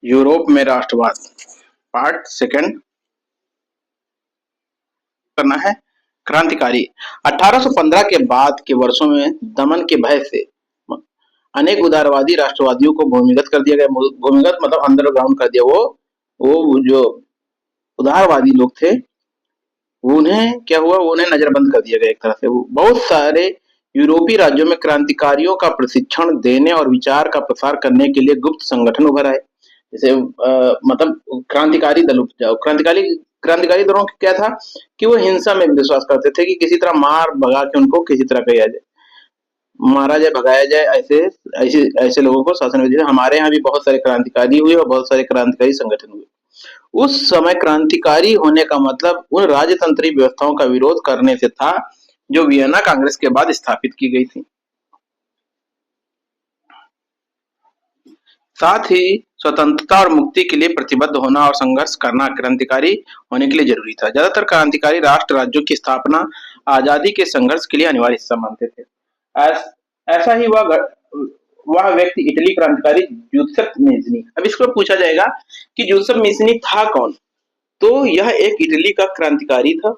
Europe में राष्ट्रवाद, part second करना है। क्रांतिकारी 1815 के बाद के वर्षों में दमन के भय से अनेक उदारवादी राष्ट्रवादियों को भूमिगत कर दिया गया। भूमिगत मतलब अंडरग्राउंड कर दिया। वो जो उदारवादी लोग थे, उन्हें क्या हुआ, उन्हें नजरबंद कर दिया गया एक तरह से। बहुत सारे यूरोपीय राज्यों में क्रांतिकारियों का प्रशिक्षण देने और विचार का प्रसार करने के लिए गुप्त संगठन उभर आए। जैसे मतलब क्रांतिकारी दल उपजाओ। क्रांतिकारी क्रांतिकारी दलों का क्या था कि वो हिंसा में विश्वास करते थे कि किसी तरह मार भगा के उनको किसी तरह किया जाए, मारा जाए, भगाया जाए। ऐसे ऐसे लोगों को शासन में दिया। हमारे यहाँ भी बहुत सारे क्रांतिकारी हुए और बहुत सारे क्रांतिकारी संगठन हुए। उस समय क्रांतिकारी होने का मतलब उन राजतंत्री व्यवस्थाओं का विरोध करने से था जो वियना कांग्रेस के बाद स्थापित की गई थी। साथ ही स्वतंत्रता और मुक्ति के लिए प्रतिबद्ध होना और संघर्ष करना क्रांतिकारी होने के लिए जरूरी था। ज्यादातर क्रांतिकारी राष्ट्र राज्यों की स्थापना आजादी के संघर्ष के लिए अनिवार्य हिस्सा मानते थे। ऐसा ही वह व्यक्ति इटली क्रांतिकारी जूसेफ मेज़नी। अब इसको पूछा जाएगा कि जूसेफ मेज़नी था कौन? तो यह एक इटली का क्रांतिकारी था।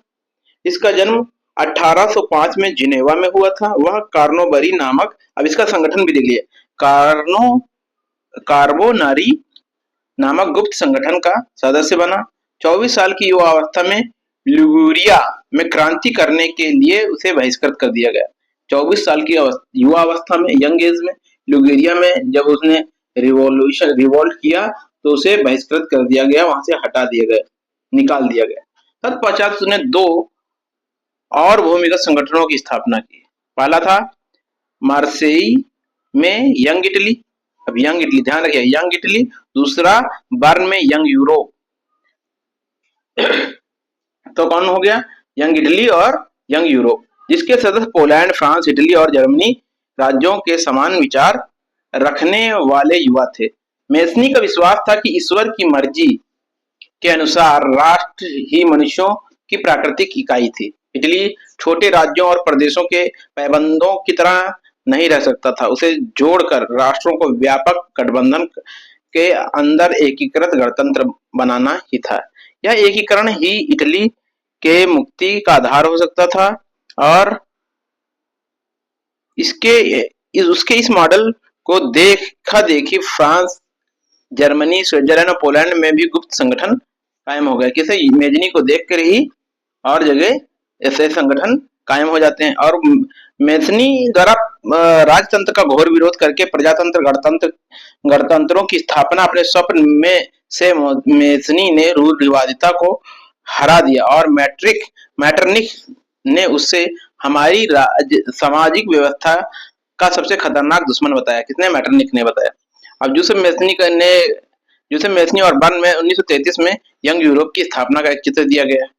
इसका जन्म 1805 में जिनेवा में हुआ था। वह कार्नोबरी नामक, अब इसका संगठन भी देख लिया, कार्नो कार्बोनारी नामक गुप्त संगठन का सदस्य बना। 24 साल की युवावस्था में लिगुरिया में क्रांति करने के लिए उसे बहिष्कृत कर दिया गया। 24 साल की युवावस्था में, यंग एज में, लिगुरिया में जब उसने रिवोल्ट किया तो उसे बहिष्कृत कर दिया गया, वहां से हटा दिया गया, निकाल दिया गया। तत्पश्चात उसने दो और भूमिगत संगठनों की स्थापना की। पहला था मार्सेई में यंग इटली। अब यंग इटली ध्यान रखिए, यंग इटली। दूसरा बर्न में यंग यूरोप। तो कौन हो गया? यंग इटली और यंग यूरोप, जिसके सदस्य पोलैंड, फ्रांस, इटली और जर्मनी राज्यों के समान विचार रखने वाले युवा थे। मेसनी का विश्वास था कि ईश्वर की मर्जी के अनुसार राष्ट्र ही मनुष्यों की प्राकृतिक इकाई थी। इटली छोटे राज्यों और प्रदेशों के पैबंदों की तरह नहीं रह सकता था। उसे जोड़कर राष्ट्रों को व्यापक गठबंधन के अंदर एकीकृत गणतंत्र बनाना ही था। यह एकीकरण ही इटली के मुक्ति का आधार हो सकता था। और उसके इस मॉडल को देखा देखी फ्रांस, जर्मनी, स्विट्जरलैंड और पोलैंड में भी गुप्त संगठन कायम हो गए। किसे? मेजनी को देखकर ही और जगह ऐसे संगठन कायम हो जाते हैं। और मेसनी द्वारा राजतंत्र का घोर विरोध करके प्रजातंत्र, गणतंत्रों की स्थापना अपने स्वप्न में से मेसनी ने रूढ़िवादिता को हरा दिया और मैटरनिख ने उसे हमारी सामाजिक व्यवस्था का सबसे खतरनाक दुश्मन बताया। किसने? मैटरनिख ने बताया। अब जोसेफ मेसनी और बर्न में 1933 में यंग यूरोप की स्थापना का एक चित्र दिया गया है।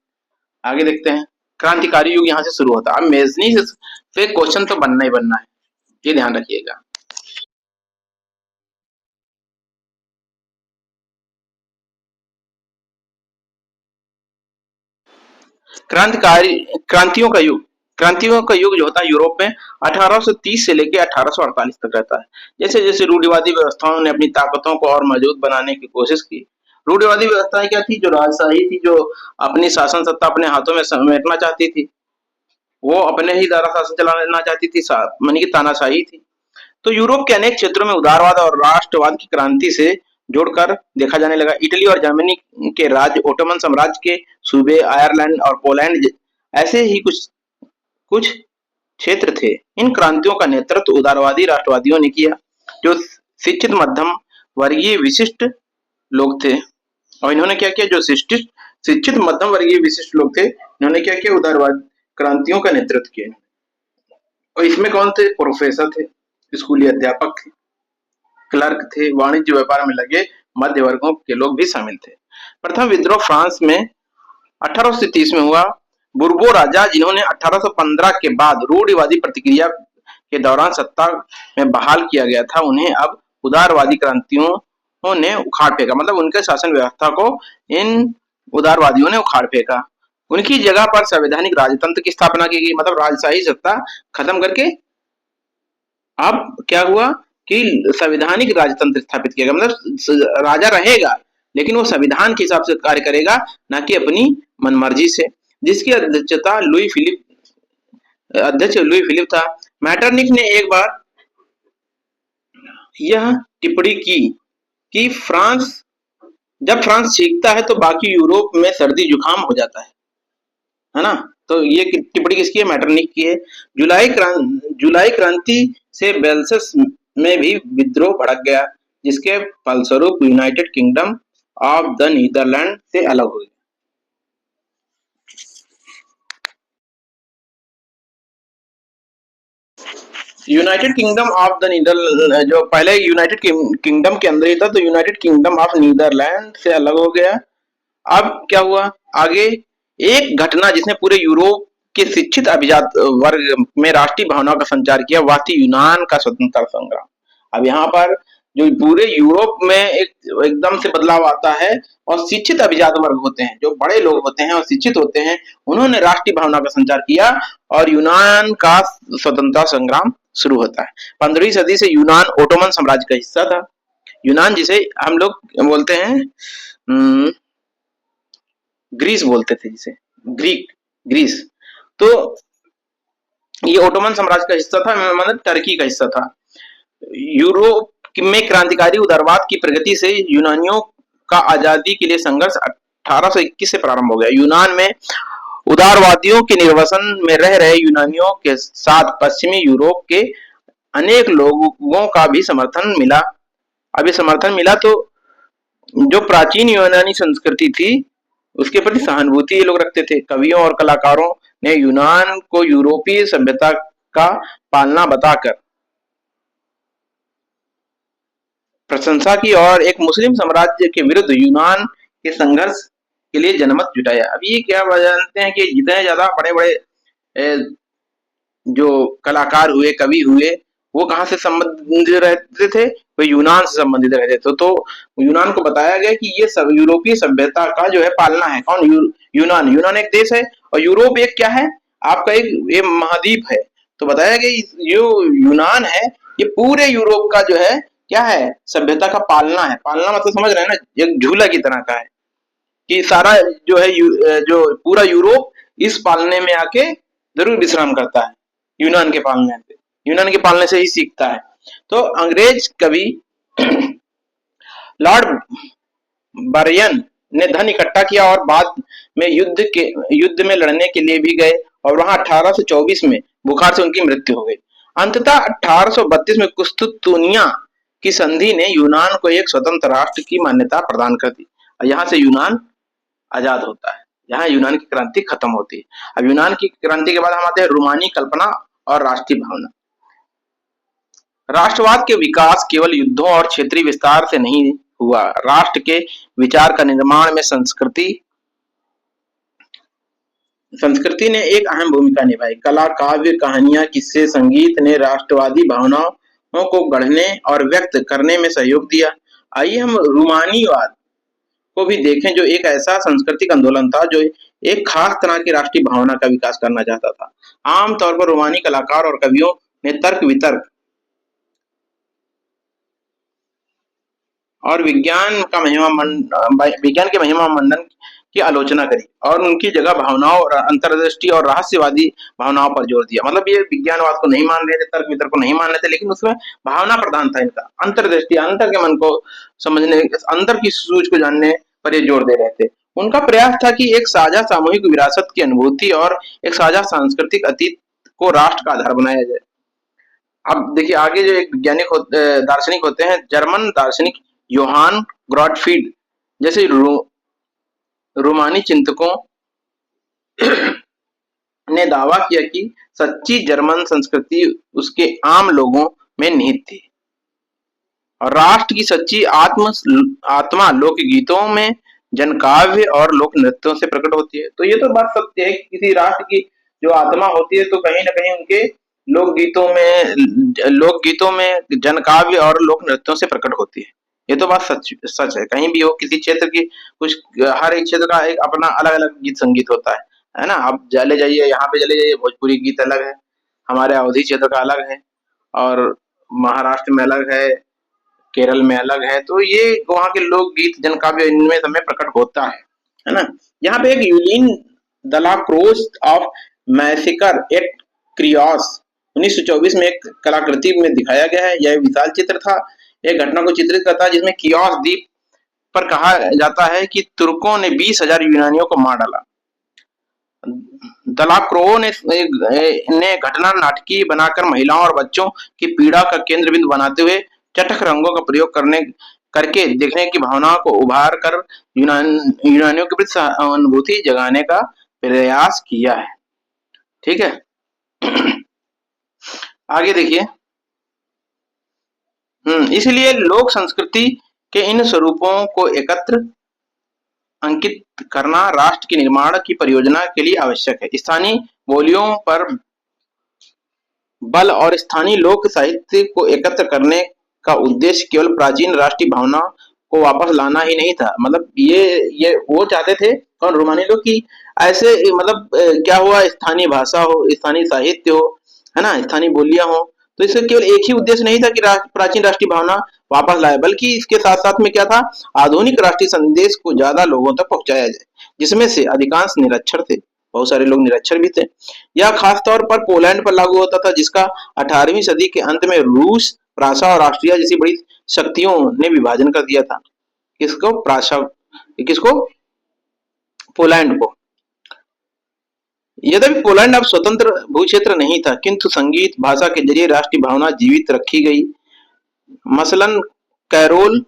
आगे देखते हैं। क्रांतिकारी युग यहाँ से शुरू होता है। अब मेजनी से क्वेश्चन तो बनना ही बनना है, ये ध्यान रखिएगा। क्रांतिकारी क्रांतियों का युग जो होता है यूरोप में 1830 से लेकर 1848 तक रहता है। जैसे जैसे रूढ़िवादी व्यवस्थाओं ने अपनी ताकतों को और मजबूत बनाने की कोशिश की। रूढ़िवादी व्यवस्थाएं क्या थी? जो राजशाही थी, जो अपनी शासन सत्ता अपने हाथों में समेटना चाहती थी, वो अपने ही द्वारा शासन चलाना चाहती थी, मानी कि तानाशाही थी। तो यूरोप के अनेक क्षेत्रों में उदारवाद और राष्ट्रवाद की क्रांति से जोड़कर देखा जाने लगा। इटली और जर्मनी के राज्य, ओटोमन साम्राज्य के सूबे, आयरलैंड और पोलैंड ऐसे ही कुछ कुछ क्षेत्र थे। इन क्रांतियों का नेतृत्व उदारवादी राष्ट्रवादियों ने किया, जो शिक्षित मध्यम वर्गीय विशिष्ट लोग थे। और इन्होंने क्या किया? जो शिक्षित शिक्षित मध्यम वर्गीय विशिष्ट लोग थे, इन्होंने क्या किया? उदारवाद क्रांतियों का नेतृत्व किया। और इसमें कौन थे? प्रोफेसर थे, स्कूली अध्यापक थे, क्लर्क थे, वाणिज्य व्यापार में लगे मध्य वर्गों के लोग भी शामिल थे। प्रथम विद्रोह फ्रांस में 1830 में हुआ। बुर्बो राजा, जिन्होंने 1815 के बाद रूढ़िवादी प्रतिक्रिया के दौरान सत्ता में बहाल किया गया था, उन्हें अब उदारवादी क्रांतियों ने उखाड़ फेंका। मतलब उनके शासन व्यवस्था को इन उदारवादियों ने उखाड़ फेंका। उनकी जगह पर संवैधानिक राजतंत्र की स्थापना की गई। मतलब राजशाही सत्ता खत्म करके अब क्या हुआ कि संवैधानिक राजतंत्र स्थापित किया गया, मतलब राजा रहेगा लेकिन वो संविधान के हिसाब से कार्य करेगा, ना कि अपनी मनमर्जी से, जिसकी अध्यक्ष लुई फिलिप था। मैटरनिक ने एक बार यह टिप्पणी की कि जब फ्रांस सीखता है तो बाकी यूरोप में सर्दी जुकाम हो जाता है ना। तो ये टिप्पणी किसकी है? मैटरनिक की है। जुलाई क्रांति से बेल्सस में भी विद्रोह भड़क गया, जिसके फलस्वरूप United Kingdom of the Netherlands से अलग हो गया। United Kingdom of the Netherlands जो पहले यूनाइटेड किंगडम के अंदर ही था, तो यूनाइटेड किंगडम ऑफ नीदरलैंड से अलग हो गया। अब क्या हुआ आगे? एक घटना जिसने पूरे यूरोप के शिक्षित अभिजात वर्ग में राष्ट्रीय भावना का संचार किया, वह थी यूनान का स्वतंत्रता संग्राम। अब यहाँ पर जो पूरे यूरोप में एकदम से बदलाव आता है, और शिक्षित अभिजात वर्ग होते हैं, जो बड़े लोग होते हैं और शिक्षित होते हैं, उन्होंने राष्ट्रीय भावना का संचार किया और यूनान का स्वतंत्रता संग्राम शुरू होता है। 15वीं सदी से यूनान ओटोमन साम्राज्य का हिस्सा था। यूनान जिसे हम लोग बोलते हैं ग्रीस बोलते थे, जिसे ग्रीस, तो ये ओटोमन साम्राज्य का हिस्सा था, मतलब टर्की का हिस्सा था। यूरोप में क्रांतिकारी उदारवाद की प्रगति से यूनानियों का आजादी के लिए संघर्ष 1821 से प्रारंभ हो गया। यूनान में उदारवादियों के निर्वसन में रह रहे यूनानियों के साथ पश्चिमी यूरोप के अनेक लोगों का भी समर्थन मिला। अब ये समर्थन मिला तो जो प्राचीन यूनानी संस्कृति थी उसके प्रति सहानुभूति ये लोग रखते थे। कवियों और कलाकारों ने यूनान को यूरोपीय सभ्यता का पालना बताकर प्रशंसा की और एक मुस्लिम साम्राज्य के विरुद्ध यूनान के संघर्ष के लिए जनमत जुटाया। अब ये क्या जानते हैं कि जितने ज्यादा बड़े बड़े जो कलाकार हुए, कवि हुए, वो कहाँ से संबंधित रहते थे? वो यूनान से संबंधित रहते थे। तो यूनान को बताया गया कि ये सब यूरोपीय सभ्यता का जो है पालना है। कौन? यूनान एक देश है और यूरोप एक क्या है? आपका एक महाद्वीप है। तो बताया गया जो यूनान है ये पूरे यूरोप का जो है क्या है? सभ्यता का पालना है। पालना मतलब समझ रहे हैं ना, एक झूला की तरह का है कि सारा जो है जो पूरा यूरोप इस पालने में आके जरूर विश्राम करता है। यूनान के पालने से ही सीखता है। तो अंग्रेज कवि लॉर्ड बायरन ने धन इकट्ठा किया और बाद में युद्ध में लड़ने के लिए भी गए, और वहां 1824 में बुखार से उनकी मृत्यु हो गई। अंततः 1832 में कुस्तुतुनिया की संधि ने यूनान को एक स्वतंत्र राष्ट्र की मान्यता प्रदान कर दी, और यहाँ से यूनान आजाद होता है। यहाँ यूनान की क्रांति खत्म होती है। अब यूनान की क्रांति के बाद हम आते हैं रोमानी कल्पना और राष्ट्रीय भावना। राष्ट्रवाद के विकास केवल युद्धों और क्षेत्रीय विस्तार से नहीं हुआ। राष्ट्र के विचार का निर्माण में संस्कृति ने एक अहम भूमिका निभाई। कला, काव्य, कहानियां, किस्से, संगीत ने राष्ट्रवादी भावनाओं को गढ़ने और व्यक्त करने में सहयोग दिया। आइए हम रूमानीवाद को भी देखें, जो एक ऐसा सांस्कृतिक आंदोलन था जो एक खास तरह की राष्ट्रीय भावना का विकास करना चाहता था। आमतौर पर रोमानी कलाकार और कवियों ने तर्क वितर्क और विज्ञान के महिमा मंडन की आलोचना करी, और उनकी जगह भावनाओं और अंतर्दृष्टि और रहस्यवादी भावनाओं पर जोर दिया। मतलब ये विज्ञानवाद को नहीं मान रहे थे, तर्क वितर्क को नहीं मान रहे थे, लेकिन उसमें भावना प्रधान था इनका। अंतर्दृष्टि, अंतर के मन को समझने, अंतर की सूझ को जानने पर ये जोर दे रहे थे। उनका प्रयास था कि एक साझा सामूहिक विरासत की अनुभूति और एक साझा सांस्कृतिक अतीत को राष्ट्र का आधार बनाया जाए। अब देखिए आगे जो एक दार्शनिक होते हैं, जर्मन दार्शनिक योहान ग्रॉटफ्रीड जैसे रोमानी चिंतकों ने दावा किया कि सच्ची जर्मन संस्कृति उसके आम लोगों में निहित थी, और राष्ट्र की सच्ची आत्मा लोकगीतों में, जनकाव्य और लोक नृत्यों से प्रकट होती है। तो ये तो बात सत्य है कि किसी राष्ट्र की जो आत्मा होती है तो कहीं ना कहीं उनके लोकगीतों में, जनकाव्य और लोक नृत्यों से प्रकट होती है। ये तो बात सच है। कहीं भी हो, किसी क्षेत्र की कुछ, हर एक क्षेत्र का एक अपना अलग अलग गीत संगीत होता है ना। आप यहाँ पे चले जाइए, भोजपुरी गीत अलग है, हमारे अवधी क्षेत्र का अलग है, और महाराष्ट्र में अलग है, केरल में अलग है, तो ये वहाँ के लोकगीत, जनकाव्य इनमें सब में प्रकट होता है ना? यहाँ पे एक यूलिन दलाक्रोस ऑफ मैसेकर एट क्रियोस 1924 में एक कलाकृति में दिखाया गया है। यह विशाल चित्र था, एक घटना को चित्रित करता है जिसमें कियोस द्वीप पर कहा जाता है कि तुर्कों ने 20,000 यूनानियों को मार डाला। दलाक्रोव ने घटना नाटकीय बनाकर महिलाओं और बच्चों की पीड़ा का केंद्र बिंदु बनाते हुए चटख रंगों का प्रयोग करके देखने की भावनाओं को उभार कर यूनानियों के प्रति सहानुभूति जगाने का प्रयास किया है। ठीक है। आगे देखिए। इसलिए लोक संस्कृति के इन स्वरूपों को एकत्र अंकित करना राष्ट्र के निर्माण की परियोजना के लिए आवश्यक है। स्थानीय बोलियों पर बल और स्थानीय लोक साहित्य को एकत्र करने का उद्देश्य केवल प्राचीन राष्ट्रीय भावना को वापस लाना ही नहीं था। मतलब ये वो चाहते थे कौन, रोमानी लोग, कि ऐसे मतलब क्या हुआ, स्थानीय भाषा हो, स्थानीय साहित्य हो, है ना, स्थानीय बोलियां हो, तो इसका केवल एक ही उद्देश्य नहीं था कि प्राचीन राष्ट्रीय भावना वापस लाए, बल्कि इसके साथ साथ में क्या था, आधुनिक राष्ट्रीय संदेश को ज्यादा लोगों तक पहुंचाया जाए, जिसमें से अधिकांश निरक्षर थे, बहुत सारे लोग निरक्षर भी थे। यह खासतौर पर पोलैंड पर लागू होता था, जिसका 18वीं सदी के अंत में रूस, प्रासा और ऑस्ट्रिया जैसी बड़ी शक्तियों ने विभाजन कर दिया था। किसको? किसको? पोलैंड को। यद्यपि पोलैंड अब स्वतंत्र भूक्षेत्र नहीं था, किंतु संगीत भाषा के जरिए राष्ट्रीय भावना जीवित रखी गई। मसलन कैरोल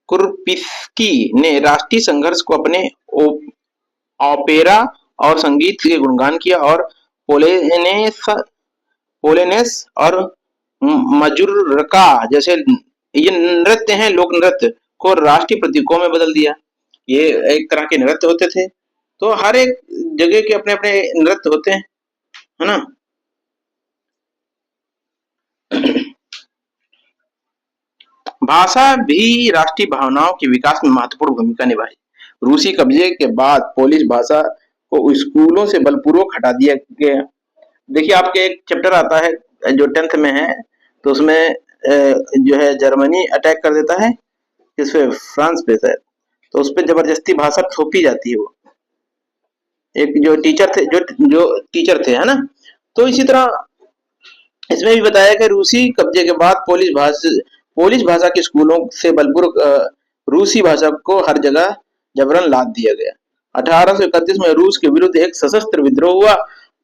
कुरपिस्की ने राष्ट्रीय संघर्ष को अपने ओपेरा और संगीत के गुणगान किया, और पोलेनेस और मजूरका जैसे ये नृत्य हैं, लोक नृत्य को राष्ट्रीय प्रतीकों में बदल दिया। ये एक तरह के नृत्य होते थे, तो हर एक जगह के अपने अपने नृत्य होते हैं, है ना। भाषा भी राष्ट्रीय भावनाओं के विकास में महत्वपूर्ण भूमिका निभाई। रूसी कब्जे के बाद पोलिश भाषा को स्कूलों से बलपूर्वक हटा दिया गया। देखिए, आपके एक चैप्टर आता है जो 10th में है, तो उसमें जो है जर्मनी अटैक कर देता है, किस पे? फ्रांस पे शायद, तो उस पर जबरदस्ती भाषा थोपी जाती है। वो एक जो टीचर थे, है ना। तो इसी तरह इसमें भी बताया कि रूसी कब्जे के बाद पोलिश भाषा के स्कूलों से बलपूर्वक रूसी भाषा को हर जगह जबरन लाद दिया गया। 1831 में रूस के विरुद्ध एक सशस्त्र विद्रोह हुआ,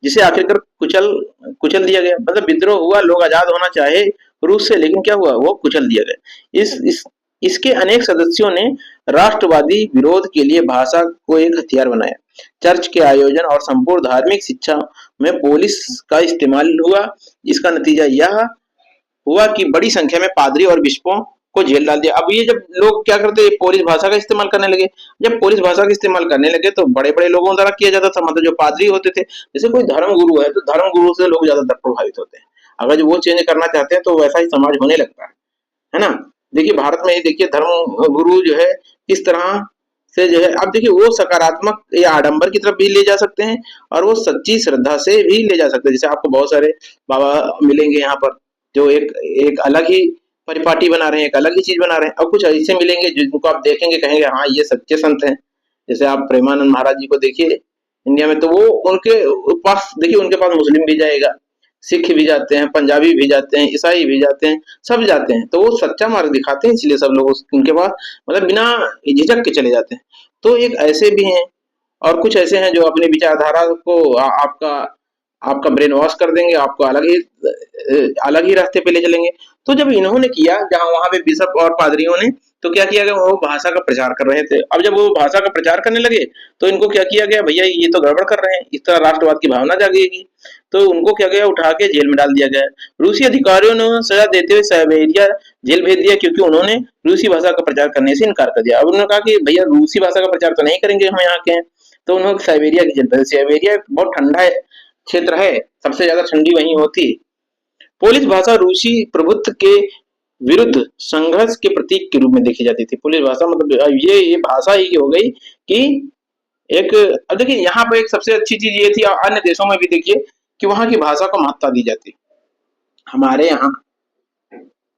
जिसे आखिरकार कुचल दिया गया। मतलब विद्रोह हुआ, लोग आजाद होना चाहे रूस से, लेकिन क्या हुआ, वो कुचल दिया गया। इसके अनेक सदस्यों ने राष्ट्रवादी विरोध के लिए भाषा को एक हथियार बनाया। चर्च के आयोजन और संपूर्ण धार्मिक शिक्षा में पोलिश का इस्तेमाल हुआ। इसका नतीजा यह हुआ कि बड़ी संख्या में पादरी और बिशपों को जेल डाल दिया। अब ये जब लोग क्या करते, पोलिश भाषा का इस्तेमाल करने लगे, जब पोलिश भाषा का इस्तेमाल करने लगे तो बड़े बड़े लोगों द्वारा किया जाता था। मतलब जो पादरी होते थे, जैसे कोई धर्म गुरु है, तो धर्म गुरु से लोग ज्यादातर प्रभावित होते हैं। अगर जो वो चेंज करना चाहते हैं तो वैसा ही समाज होने लगता है ना। देखिए भारत में ही देखिए, धर्म गुरु जो है किस तरह से जो है, अब देखिए वो सकारात्मक या आडंबर की तरफ भी ले जा सकते हैं, और वो सच्ची श्रद्धा से भी ले जा सकते हैं। जैसे आपको बहुत सारे बाबा मिलेंगे यहाँ पर, जो एक अलग ही परिपाटी बना रहे हैं, एक अलग ही चीज बना रहे हैं, और कुछ ऐसे मिलेंगे जिनको आप देखेंगे, कहेंगे हाँ ये सच्चे संत हैं। जैसे आप प्रेमानंद महाराज जी को देखिए इंडिया में, तो वो उनके पास देखिए, उनके पास मुस्लिम भी जाएगा, सिख भी जाते हैं, पंजाबी भी जाते हैं, ईसाई भी जाते हैं, सब जाते हैं। तो वो सच्चा मार्ग दिखाते हैं, इसलिए सब लोग उनके पास मतलब बिना झिझक के चले जाते हैं। तो एक ऐसे भी हैं, और कुछ ऐसे हैं जो अपनी विचारधारा को आपका आपका ब्रेन वॉश कर देंगे, आपको अलग ही रास्ते पे ले चलेंगे। तो जब इन्होंने किया, जहां वहां पे बिशप और पादरियों ने, तो क्या किया गया, वो भाषा का प्रचार कर रहे थे। अब जब वो भाषा का प्रचार करने लगे, तो इनको क्या किया गया, भैया ये तो गड़बड़ कर रहे हैं, इस तरह राष्ट्रवाद की भावना जागेगी। तो उनको क्या गया, उठा के जेल में डाल दिया गया। रूसी अधिकारियों ने सजा देते हुए साइबेरिया जेल भेज दिया, क्योंकि उन्होंने रूसी भाषा का प्रचार करने से इनकार कर दिया। अब उन्होंने कहा कि भैया रूसी भाषा का प्रचार तो नहीं करेंगे हम यहाँ के हैं, तो उन्होंने साइबेरिया की जेल भेज। साइबेरिया बहुत ठंडा क्षेत्र है, सबसे ज्यादा ठंडी वहीं होती है। पोलिश भाषा रूसी प्रभुत्व के विरुद्ध संघर्ष के प्रतीक के रूप में देखी जाती थी। पोलिश भाषा मतलब ये भाषा ही हो गई कि एक, अब देखिए यहाँ पर एक सबसे अच्छी चीज ये थी, अन्य देशों में भी देखिए कि वहां की भाषा को महत्ता दी जाती। हमारे यहाँ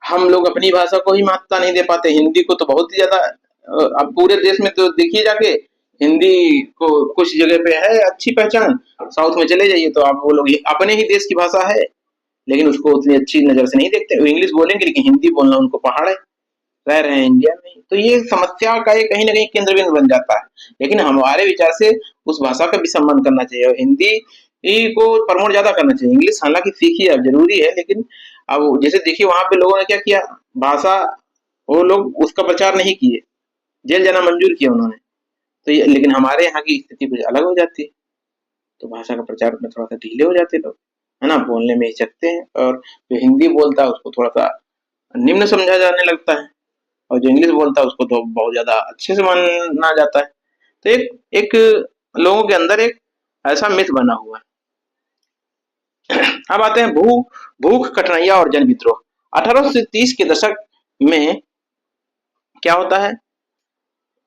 हम लोग अपनी भाषा को ही महत्ता नहीं दे पाते, हिंदी को तो बहुत ही ज्यादा। अब पूरे देश में तो देखिए जाके, हिंदी को कुछ जगह पे है अच्छी पहचान। साउथ में चले जाइए तो आप वो लोग अपने ही देश की भाषा है, लेकिन उसको उतनी अच्छी नजर से नहीं देखते। वो इंग्लिश बोलेंगे लेकिन हिंदी बोलना उनको पहाड़ है। रह रहे हैं इंडिया में, तो ये समस्या का ये कहीं ना कहीं केंद्र बिंदु बन जाता है। लेकिन हमारे विचार से उस भाषा का भी सम्मान करना चाहिए, और हिंदी को प्रमोट ज्यादा करना चाहिए। इंग्लिश हालांकि सीखिए, अब जरूरी है, लेकिन अब जैसे देखिए वहां पे लोगों ने क्या किया, भाषा, वो लोग उसका प्रचार नहीं किए, जेल जाना मंजूर किया उन्होंने। तो ये, लेकिन हमारे यहाँ की स्थिति कुछ अलग हो जाती है, तो भाषा का प्रचार में थोड़ा सा ढीले हो जाते लोग, है ना, बोलने में हिचकते हैं, और जो हिंदी बोलता है उसको थोड़ा सा निम्न समझा जाने लगता है, और जो इंग्लिश बोलता है उसको तो बहुत ज्यादा अच्छे से माना जाता है। तो एक एक लोगों के अंदर एक ऐसा मिथ बना हुआ है। अब आते हैं भूख, कठिनाइयां और जन विद्रोह। 1830 के दशक में क्या होता है,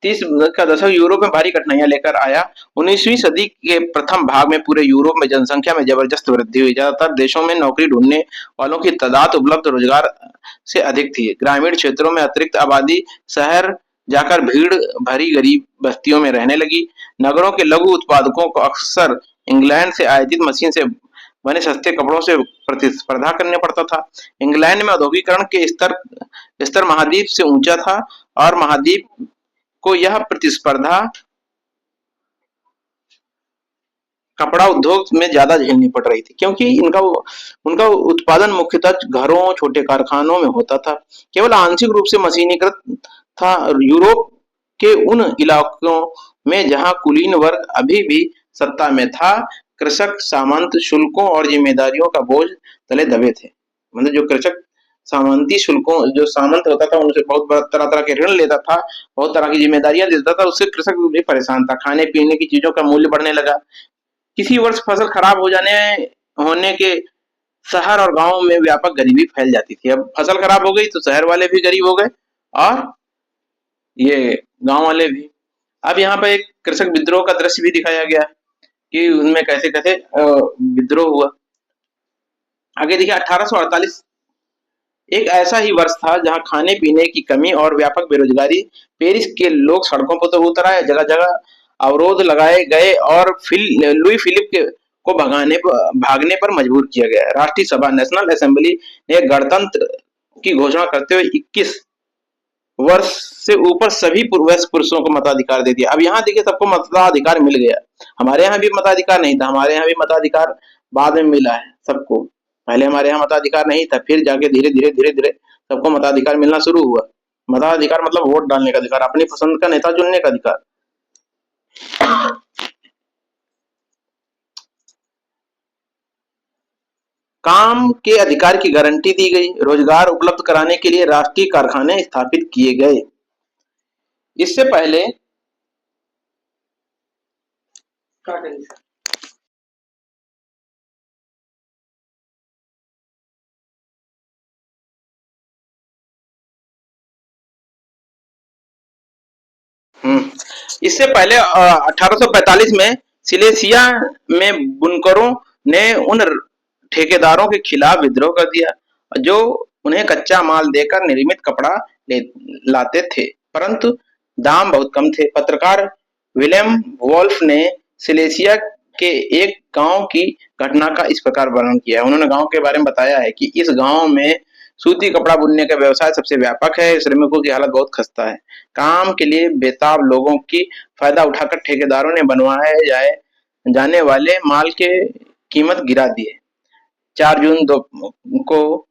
30 का दशक यूरोप में भारी कठिनाइयां लेकर आया। 19वीं सदी के प्रथम भाग में पूरे यूरोप में जनसंख्या में जबरदस्त वृद्धि हुई। ज्यादातर देशों में नौकरी ढूंढने वालों की तादाद उपलब्ध रोजगार से अधिक थी। ग्रामीण क्षेत्रों में अतिरिक्त आबादी शहर जाकर भीड़ भरी गरीब बस्तियों में रहने लगी। नगरों के लघु उत्पादकों को अक्सर इंग्लैंड से आयातित मशीन से बने सस्ते कपड़ों से प्रतिस्पर्धा करने पड़ता था। इंग्लैंड में औद्योगिकरण के स्तर स्तर महाद्वीप से ऊंचा था, और महाद्वीप को यह प्रतिस्पर्धा कपड़ा उद्योग में ज्यादा झेलनी पड़ रही थी, क्योंकि उनका उत्पादन मुख्यतः घरों, छोटे कारखानों में होता था, केवल आंशिक रूप से मशीनीकृत था। यूरोप के उन इलाकों में जहां कुलीन वर्ग अभी भी सत्ता में था, कृषक सामंत शुल्कों और जिम्मेदारियों का बोझ तले दबे थे। मतलब जो कृषक सामंती शुल्कों, जो सामंत होता था उनसे बहुत तरह तरह के ऋण लेता था, बहुत तरह की जिम्मेदारियां देता था, उससे कृषक भी परेशान था। खाने पीने की चीजों का मूल्य बढ़ने लगा। किसी वर्ष फसल खराब हो जाने होने के शहर और गांव में व्यापक गरीबी फैल जाती थी। अब फसल खराब हो गई तो शहर वाले भी गरीब हो गए, और ये गांव वाले भी। अब यहाँ पर एक कृषक विद्रोह का दृश्य भी दिखाया गया है कि उनमें कैसे कैसे विद्रोह हुआ। आगे देखिए 1848 एक ऐसा ही वर्ष था जहां खाने पीने की कमी और व्यापक बेरोजगारी। पेरिस के लोग सड़कों पर तो उतर आए, जगह जगह अवरोध लगाए गए, और लुई फिलिप को भागने पर मजबूर किया गया। राष्ट्रीय सभा नेशनल असेंबली ने गणतंत्र की घोषणा करते हुए 21 वर्ष से ऊपर सभी वयस्क पुरुषों को मताधिकार दे दिया। अब यहाँ देखिए सबको मताधिकार मिल गया। हमारे यहाँ भी मताधिकार नहीं था, हमारे यहाँ भी मताधिकार बाद में मिला है सबको। पहले हमारे यहाँ मताधिकार नहीं था, फिर जाके धीरे धीरे धीरे धीरे सबको मताधिकार मिलना शुरू हुआ। मताधिकार मतलब वोट डालने का अधिकार, अपनी पसंद का नेता चुनने का अधिकार। काम के अधिकार की गारंटी दी गई। रोजगार उपलब्ध कराने के लिए राष्ट्रीय कारखाने स्थापित किए गए। इससे पहले हम्म, इससे पहले 1845 में सिलेसिया में बुनकरों ने उन ठेकेदारों के खिलाफ विद्रोह कर दिया जो उन्हें कच्चा माल देकर निर्मित कपड़ा लाते थे, परंतु दाम बहुत कम थे। पत्रकार विलियम वोल्फ ने सिलेसिया के एक गांव की घटना का इस प्रकार वर्णन किया है। उन्होंने गांव के बारे में बताया है कि इस गांव में सूती कपड़ा बुनने का व्यवसाय सबसे व्यापक है। श्रमिकों की हालत बहुत खस्ता है। काम के लिए बेताब लोगों की फायदा उठाकर ठेकेदारों ने बनवाए जाने वाले माल के कीमत गिरा दी है। 4 जून को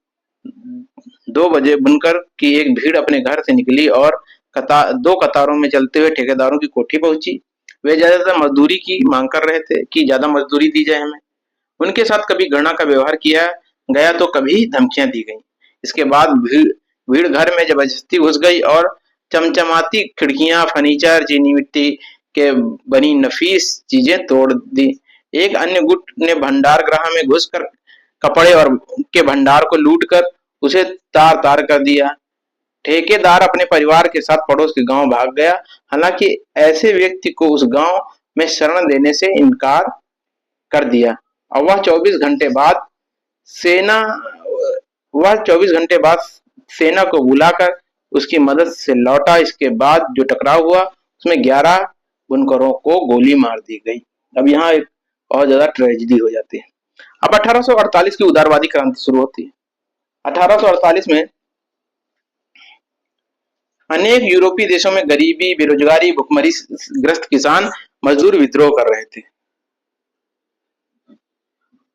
2 बजे बुनकर की एक भीड़ अपने घर से निकली और दो कतारों में चलते हुए ठेकेदारों की कोठी पहुंची। वे ज्यादातर मजदूरी की मांग कर रहे थे कि ज्यादा मजदूरी दी जाए हमें। उनके साथ कभी घृणा का व्यवहार किया गया तो कभी धमकियां दी गई। इसके बाद भीड़ घर में जबरदस्ती घुस गई और चमचमाती खिड़कियां, फर्नीचर, चीनी मिट्टी के बनी नफीस चीजें तोड़ दी। एक अन्य गुट ने भंडार गृह में घुसकर कपड़े और के भंडार को लूटकर उसे तार तार कर दिया। ठेकेदार अपने परिवार के साथ पड़ोस के गांव भाग गया। हालांकि ऐसे व्यक्ति को उस गांव में शरण देने से इनकार कर दिया, और सेना वह 24 घंटे बाद सेना को बुलाकर उसकी मदद से लौटा। इसके बाद जो टकराव हुआ उसमें 11 बुनकरों को गोली मार दी गई। अब यहाँ एक बहुत ज्यादा ट्रेजिडी हो जाती है। अब 1848 की उदारवादी क्रांति शुरू होती है। 1848 में अनेक यूरोपीय देशों में गरीबी, बेरोजगारी, भुखमरी ग्रस्त किसान मजदूर विद्रोह कर रहे थे।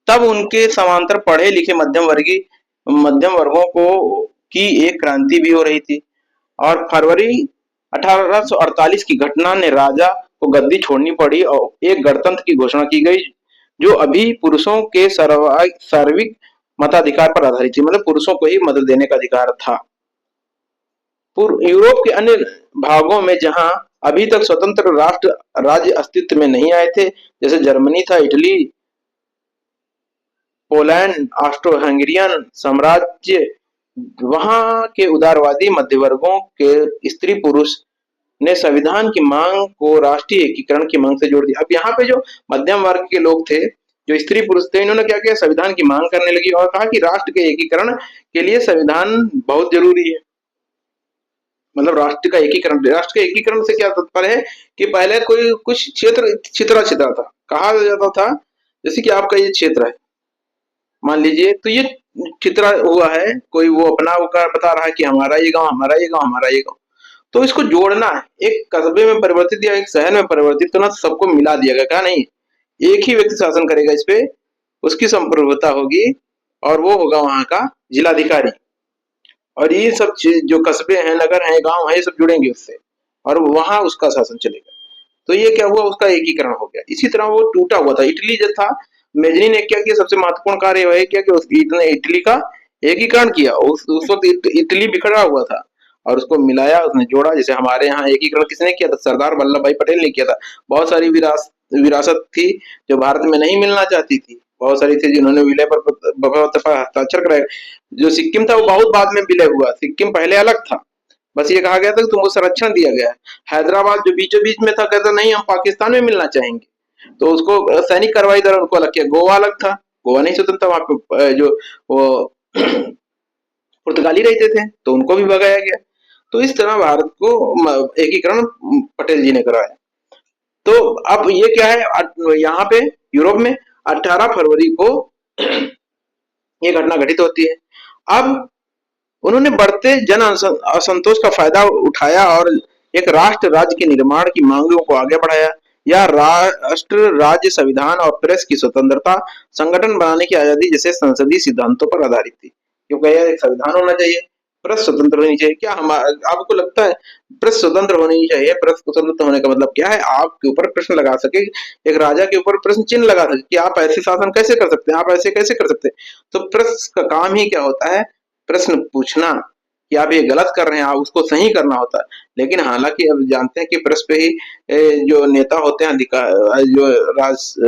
तब उनके समांतर पढ़े लिखे मध्यम वर्गों को की एक क्रांति भी हो रही थी और फरवरी 1848 की घटना ने राजा को गद्दी छोड़नी पड़ी और एक गणतंत्र की घोषणा की गई जो अभी पुरुषों के सार्विक मताधिकार पर आधारित थी। मतलब पुरुषों को ही मत देने का अधिकार था। यूरोप के अन्य भागों में जहां अभी तक स्वतंत्र राष्ट्र राज्य अस्तित्व में नहीं आए थे, जैसे जर्मनी था, इटली, पोलैंड, ऑस्ट्रो हंगेरियन साम्राज्य, वहां के उदारवादी मध्यवर्गों के स्त्री पुरुष ने संविधान की मांग को राष्ट्रीय एकीकरण की मांग से जोड़ दिया। अब यहाँ पे जो मध्यम वर्ग के लोग थे, जो स्त्री पुरुष थे, इन्होंने क्या किया, संविधान की मांग करने लगी और कहा कि राष्ट्र के एकीकरण के लिए संविधान बहुत जरूरी है। मतलब राष्ट्र का एकीकरण से क्या तात्पर्य है कि पहले कोई कुछ क्षेत्र छितरा छितरा था, कहा जाता था जैसे कि आपका ये क्षेत्र है, मान लीजिए, तो ये छितरा हुआ है, कोई वो अपना बता रहा है कि हमारा ये गांव, हमारा ये गांव, हमारा ये गांव, तो इसको जोड़ना है, एक कस्बे में परिवर्तित या एक शहर में परिवर्तित करना, तो सबको मिला दिया गया। कहा नहीं, एक ही व्यक्ति शासन करेगा इस पे, उसकी संप्रभुता होगी और वो होगा वहां का जिलाधिकारी, और ये सब जो कस्बे हैं, नगर हैं, गांव हैं, ये सब जुड़ेंगे उससे और वहां उसका शासन चलेगा। तो ये क्या हुआ, उसका एकीकरण हो गया। इसी तरह वो टूटा हुआ था। इटली जो था, मेजनी ने क्या किया, सबसे महत्वपूर्ण कार्य वह किया कि इटली का एकीकरण किया। उस वक्त इटली बिखरा हुआ था और उसको मिलाया, उसने जोड़ा। जैसे हमारे यहाँ एकीकरण किसने किया था, सरदार वल्लभ भाई पटेल ने किया था। बहुत सारी विरासत थी जो भारत में नहीं मिलना चाहती थी, बहुत सारी थी जिन्होंने विलय पर हस्ताक्षर कराए। जो सिक्किम था वो बहुत बाद में विलय हुआ, सिक्किम पहले अलग था, बस ये कहा गया था कि तुमको संरक्षण दिया गया है। हैदराबाद जो बीचों बीच में था, कहता नहीं हम पाकिस्तान में मिलना चाहेंगे, तो उसको सैनिक कार्रवाई द्वारा उनको अलग किया। गोवा अलग था, गोवा नहीं स्वतंत्र, वहां पे जो वो पुर्तगाली रहते थे तो उनको भी भगाया गया। तो इस तरह भारत को एकीकरण पटेल जी ने कराया। तो अब ये क्या है, यहाँ पे यूरोप में 18 फरवरी को ये घटना घटित होती है। अब उन्होंने बढ़ते जन असंतोष का फायदा उठाया और एक राष्ट्र राज्य के निर्माण की मांगों को आगे बढ़ाया। यह राष्ट्र राज्य संविधान और प्रेस की स्वतंत्रता, संगठन बनाने की आजादी जैसे संसदीय सिद्धांतों पर आधारित थी। क्योंकि यह एक संविधान होना चाहिए, प्रेस स्वतंत्र होनी चाहिए। क्या हम आपको लगता है प्रेस स्वतंत्र होनी चाहिए? प्रेस स्वतंत्र होने का मतलब क्या है, आपके ऊपर प्रश्न लगा सके, एक राजा के ऊपर प्रश्न चिन्ह लगा सके कि आप ऐसे शासन कैसे कर सकते हैं, आप ऐसे कैसे कर सकते हैं। तो प्रेस का काम ही क्या होता है, प्रश्न पूछना कि आप ये गलत कर रहे हैं, आप उसको सही करना होता है। लेकिन हालांकि अब जानते हैं कि प्रेस पे ही जो नेता होते हैं, जो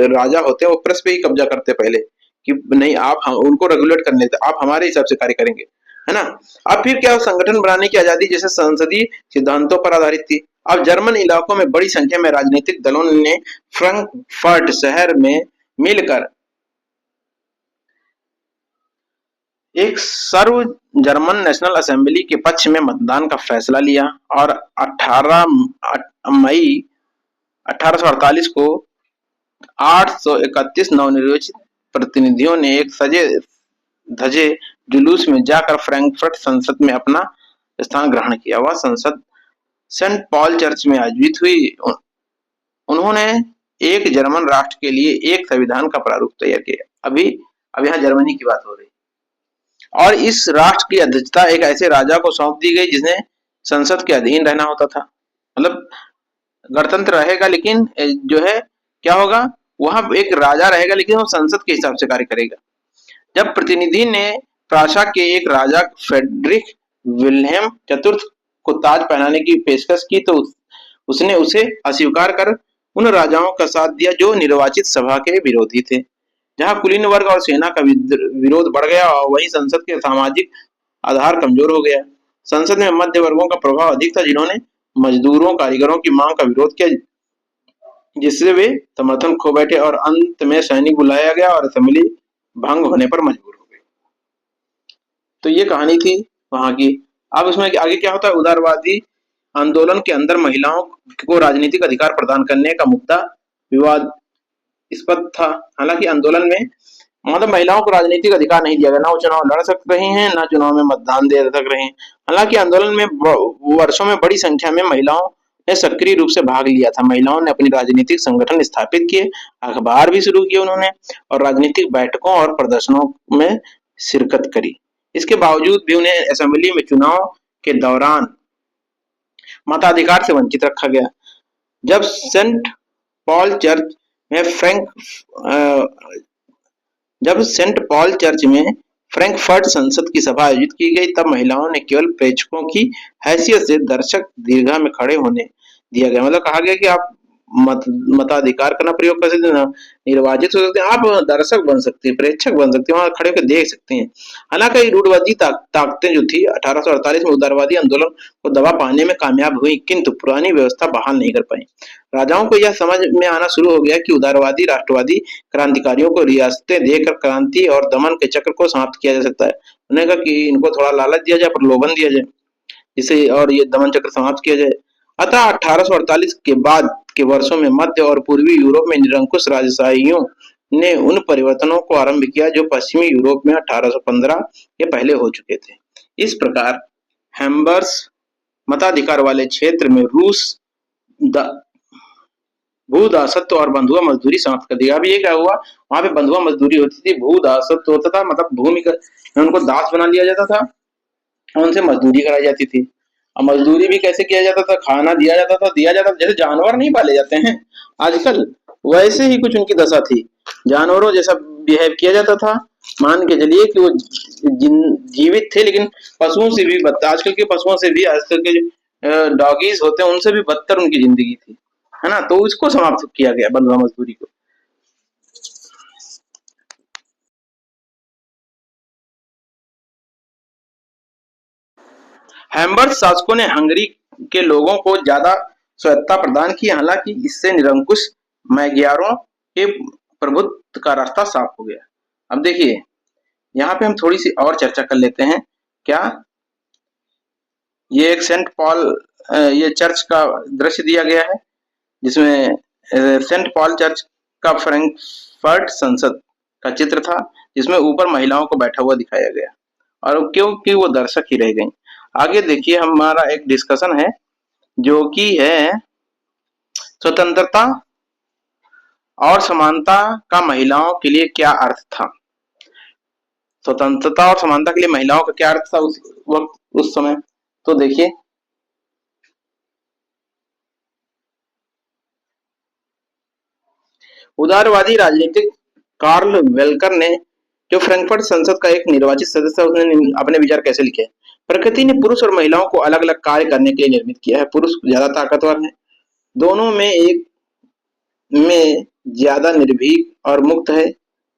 राजा होते हैं, वो प्रेस पे ही कब्जा करते हैं पहले कि नहीं, आप उनको रेगुलेट करने देते, आप हमारे हिसाब से कार्य करेंगे, है ना। अब फिर क्या, संगठन बनाने की आजादी जैसे संसदीय सिद्धांतों पर आधारित थी। अब जर्मन इलाकों में बड़ी संख्या में राजनीतिक दलों ने फ्रैंकफर्ट शहर में मिलकर एक सर्व जर्मन नेशनल असेंबली के पक्ष में मतदान का फैसला लिया और 18 मई 1848 को 831 नवनिर्वाचित प्रतिनिधियों ने एक सजे धजे जुलूस में जाकर फ्रैंकफर्ट संसद में अपना स्थान ग्रहण किया। वह संसद सेंट पॉल चर्च में आयोजित हुई। उन्होंने एक जर्मन राष्ट्र के लिए एक संविधान का प्रारूप तैयार किया। अब यहाँ जर्मनी की बात हो रही, और इस राष्ट्र की अध्यक्षता एक ऐसे राजा को सौंप दी गई जिसने संसद के अधीन रहना होता था। मतलब गणतंत्र रहेगा लेकिन जो है क्या होगा, वहां एक राजा रहेगा लेकिन वो संसद के हिसाब से कार्य करेगा। जब प्रतिनिधि ने प्राशा के एक राजा फ्रेडरिक विल्हेम चतुर्थ को ताज पहनाने की पेशकश की तो उसने उसे अस्वीकार कर उन राजाओं का साथ दिया जो निर्वाचित सभा के विरोधी थे। जहां कुलीन वर्ग और सेना का विरोध बढ़ गया और वहीं संसद के सामाजिक आधार कमजोर हो गया। संसद में मध्य वर्गों का प्रभाव अधिक था, जिन्होंने मजदूरों कारीगरों की मांग का विरोध किया, जिससे वे समर्थन खो बैठे और अंत में सैनिक बुलाया गया और असेंबली भंग होने पर मजबूर हो गई। तो ये कहानी थी वहां की। अब उसमें आगे क्या होता है, उदारवादी आंदोलन के अंदर महिलाओं को राजनीतिक अधिकार प्रदान करने का मुद्दा विवादास्पद था। हालांकि आंदोलन में मतलब महिलाओं को राजनीतिक अधिकार नहीं दिया गया, ना वो चुनाव लड़ सक रही हैं, ना चुनाव में मतदान दे सक रहे हैं। हालांकि आंदोलन में वर्षों में बड़ी संख्या में महिलाओं ने सक्रिय रूप से भाग लिया था। महिलाओं ने अपनी राजनीतिक संगठन स्थापित किए, अखबार भी शुरू किए उन्होंने, और राजनीतिक बैठकों और प्रदर्शनों में शिरकत करी। इसके बावजूद भी उन्हें असेंबली में चुनाव के दौरान मताधिकार से वंचित रखा गया। जब सेंट पॉल चर्च में फ्रैंक जब सेंट पॉल चर्च में फ्रैंकफर्ट संसद की सभा आयोजित की गई, तब महिलाओं ने केवल प्रेक्षकों की हैसियत से दर्शक दीर्घा में खड़े होने दिया गया। मतलब कहा गया कि आप मताधिकार का ना प्रयोग कर सकते हैं, ना निर्वाचित हो सकते हैं, आप दर्शक बन सकते हैं, प्रेक्षक बन सकते हैं, वहां खड़े होकर देख सकते हैं। हालांकि रूढ़वादी ताकतें जो थी 1848 में उदारवादी आंदोलन को दबा पाने में कामयाब हुई, किंतु पुरानी व्यवस्था बहाल नहीं कर पाई। राजाओं को यह समझ में आना शुरू हो गया कि उदारवादी राष्ट्रवादी क्रांतिकारियों को रियासतें देकर क्रांति और दमन के चक्र को समाप्त किया जा सकता है। उन्होंने कहा कि इनको थोड़ा लालच दिया जाए, प्रलोभन दिया जाए, जिसे और ये दमन चक्र समाप्त किया जाए। अतः 1848 के बाद के वर्षों में मध्य और पूर्वी यूरोप में निरंकुश राजशाहियों ने उन परिवर्तनों को आरंभ किया जो पश्चिमी यूरोप में 1815 के पहले हो चुके थे। इस प्रकार हैम्बर्स मताधिकार वाले क्षेत्र में रूस भूदासत्व और बंधुआ मजदूरी समाप्त कर दिया। अभी ये क्या हुआ, वहां पे बंधुआ मजदूरी होती थी, भूदासत्व होता था, मतलब भूमि का उनको दास बना लिया जाता था, उनसे मजदूरी कराई जाती थी। और मजदूरी भी कैसे किया जाता था, खाना दिया जाता था जैसे जानवर नहीं पाले जाते हैं आजकल, वैसे ही कुछ उनकी दशा थी, जानवरों जैसा बिहेव किया जाता था। मान के चलिए कि वो जीवित थे, लेकिन पशुओं से भी बदतर, आजकल के पशुओं से भी, आजकल के डॉगीज होते हैं उनसे भी बदतर उनकी जिंदगी थी, है ना। तो इसको समाप्त किया गया, बंधुआ मजदूरी को। हैम्बर्ट शासकों ने हंगरी के लोगों को ज्यादा स्वायत्तता प्रदान की, हालांकि इससे निरंकुश मैग्यारों के प्रभुत्व का रास्ता साफ हो गया। अब देखिए, यहाँ पे हम थोड़ी सी और चर्चा कर लेते हैं। क्या ये एक सेंट पॉल ये चर्च का दृश्य दिया गया है, जिसमें सेंट पॉल चर्च का फ्रैंकफर्ट संसद का चित्र था, जिसमें ऊपर महिलाओं को बैठा हुआ दिखाया गया, और क्योंकि वो दर्शक ही रह गई। आगे देखिए, हमारा एक डिस्कशन है जो कि है स्वतंत्रता और समानता का महिलाओं के लिए क्या अर्थ था। स्वतंत्रता और समानता के लिए महिलाओं का क्या अर्थ था उस वक्त, उस समय। तो देखिए, उदारवादी राजनीतिक कार्ल वेलकर ने, जो फ्रैंकफर्ट संसद का एक निर्वाचित सदस्य, उसने अपने विचार कैसे लिखे। प्रकृति ने पुरुष और महिलाओं को अलग अलग कार्य करने के लिए निर्मित किया है। पुरुष ज्यादा ताकतवर है, दोनों में एक में ज्यादा निर्भीक और मुक्त है।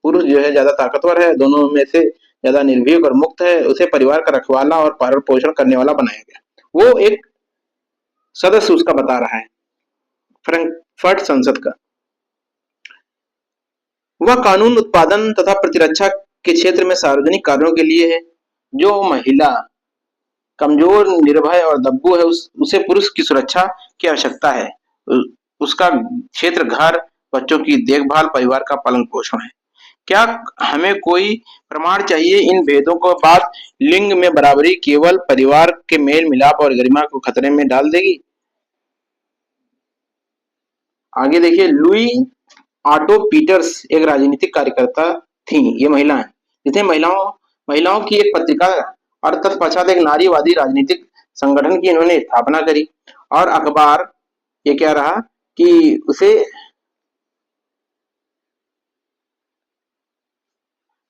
पुरुष जो है ज्यादा ताकतवर है, दोनों में से ज्यादा निर्भीक और मुक्त है। उसे परिवार का रखवाला और पालन पोषण करने वाला बनाया गया। वो एक सदस्य उसका बता रहा है, फ्रैंकफर्ट संसद का। वह कानून उत्पादन तथा प्रतिरक्षा के क्षेत्र में सार्वजनिक कार्यों के लिए है। जो महिला कमजोर, निर्भय और दब्बू है, उसे पुरुष की सुरक्षा की आवश्यकता है। उसका क्षेत्र घर, बच्चों की देखभाल, परिवार का पालन पोषण है। क्या हमें कोई प्रमाण चाहिए इन भेदों को बाद लिंग में बराबरी केवल परिवार के मेल मिलाप और गरिमा को खतरे में डाल देगी। आगे देखिए, लुई ऑटो पीटर्स एक राजनीतिक कार्यकर्ता थी, ये महिला है, जिसने महिलाओं की एक पत्रिका और तत्पश्चात एक नारीवादी राजनीतिक संगठन की इन्होंने स्थापना करी। और अखबार ये क्या रहा कि उसे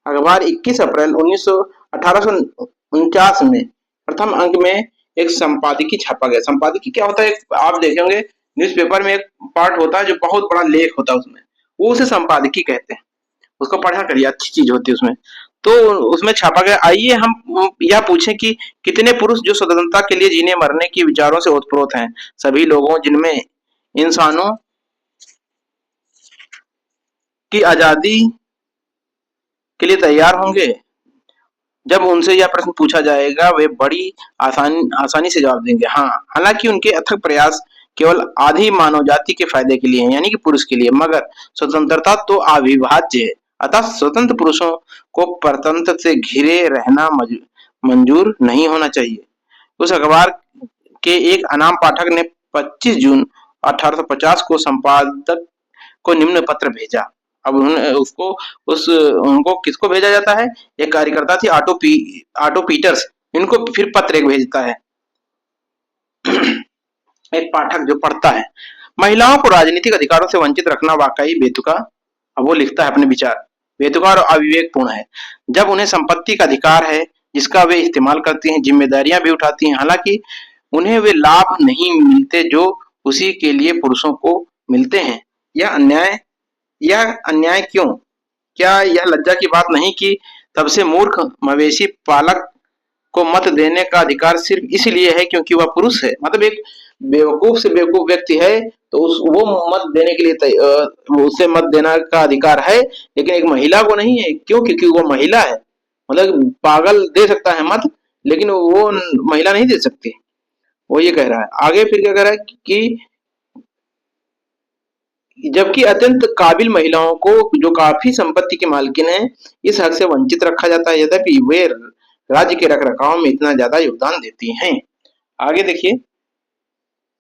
अखबार 21 अप्रैल 1849 में प्रथम अंक में एक संपादकीय छापा गया। संपादकीय क्या होता है, आप देखे होंगे न्यूज़पेपर में एक पार्ट होता है जो बहुत बड़ा लेख होता है, उसमें वो उसे संपादकीय कहते हैं। उसको पढ़ा करिए, अच्छी चीज होती है उसमें। तो उसमें छापा गया। आइए हम यह पूछें कि कितने पुरुष जो स्वतंत्रता के लिए जीने मरने के विचारों से ओतप्रोत हैं, सभी लोगों जिनमें इंसानों की आजादी के लिए तैयार होंगे, जब उनसे यह प्रश्न पूछा जाएगा वे बड़ी आसानी से जवाब देंगे हाँ। हालांकि उनके अथक प्रयास केवल आधी मानव जाति के फायदे के लिए हैं, यानी कि पुरुष के लिए, मगर स्वतंत्रता तो अविभाज्य है। अतः स्वतंत्र पुरुषों को परतंत्र से घिरे रहना मंजूर नहीं होना चाहिए। उस अखबार के एक अनाम पाठक ने 25 जून 1850 को संपादक को निम्न पत्र भेजा। अब उन्होंने उसको उस उनको किसको भेजा जाता है? एक कार्यकर्ता थी ऑटो पीटर्स, इनको फिर पत्र एक भेजता है एक पाठक जो पढ़ता है। महिलाओं को राजनीतिक अधिकारों से वंचित रखना वाकई बेतुका, अब वो लिखता है अपने विचार, बेतुका और अविवेकपूर्ण है। जब उन्हें संपत्ति का अधिकार है जिसका वे इस्तेमाल करती हैं, जिम्मेदारियां भी उठाती हैं, हालांकि उन्हें वे लाभ नहीं मिलते जो उसी के लिए पुरुषों को मिलते हैं। यह अन्याय क्यों? क्या यह लज्जा की बात नहीं कि सबसे मूर्ख मवेशी पालक को मत देने का अधिकार सिर्फ इसलिए है क्योंकि वह पुरुष है? मतलब एक बेवकूफ से बेवकूफ व्यक्ति है तो वो मत देने के लिए उसे मत देना का अधिकार है, लेकिन एक महिला को नहीं है। क्यों? क्योंकि वो महिला है। मतलब पागल दे सकता है मत, लेकिन वो महिला नहीं दे सकती। वो ये कह रहा है। आगे फिर क्या कह रहा है कि जबकि अत्यंत काबिल महिलाओं को जो काफी संपत्ति की मालकिन है इस हक से वंचित रखा जाता है, यद्यपि वे राज्य के रखरखाव में इतना ज्यादा योगदान देती हैं। आगे देखिए,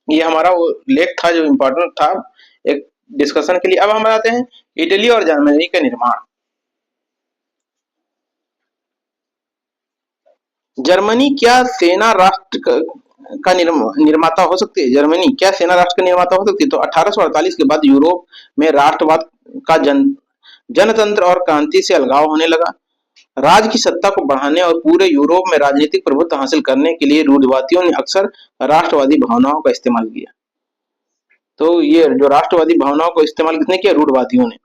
ये हमारा वो लेख था जो इम्पोर्टेंट था एक डिस्कशन के लिए। अब हम आते हैं इटली और जर्मनी का निर्माण। जर्मनी क्या सेना राष्ट्र का निर्माता हो सकती है? जर्मनी क्या सेना राष्ट्र का निर्माता हो सकती है? तो 1848 के बाद यूरोप में राष्ट्रवाद का जनतंत्र और क्रांति से अलगाव होने लगा। राज की सत्ता को बढ़ाने और पूरे यूरोप में राजनीतिक प्रभुत्व हासिल करने के लिए रूढ़िवादियों ने अक्सर राष्ट्रवादी भावनाओं का इस्तेमाल किया। तो ये जो राष्ट्रवादी भावनाओं को इस्तेमाल किसने किया? रूढ़िवादियों ने।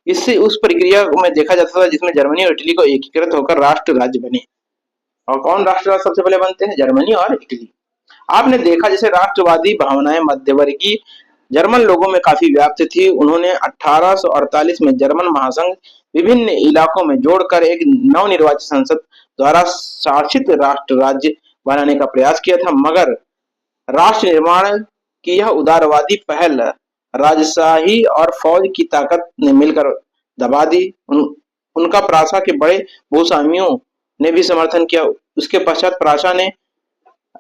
इससे उस प्रक्रिया में देखा जाता था जिसमें जर्मनी और इटली को एकीकृत होकर राष्ट्र राज्य बने। और कौन राष्ट्र राज्य सबसे पहले बनते हैं? जर्मनी और इटली। आपने देखा जैसे राष्ट्रवादी भावनाएं मध्यवर्गीय जर्मन लोगों में काफी व्याप्त थी। उन्होंने 1848 में जर्मन महासंघ विभिन्न इलाकों में जोड़कर एक नवनिर्वाचित संसद द्वारा शासित राष्ट्र राज्य बनाने का प्रयास किया था, मगर राष्ट्र निर्माण की यह उदारवादी पहल राजशाही और फौज की ताकत ने मिलकर दबा दी। उनका प्रासा के बड़े भूस्वामियों ने भी समर्थन किया। उसके पश्चात प्रासा ने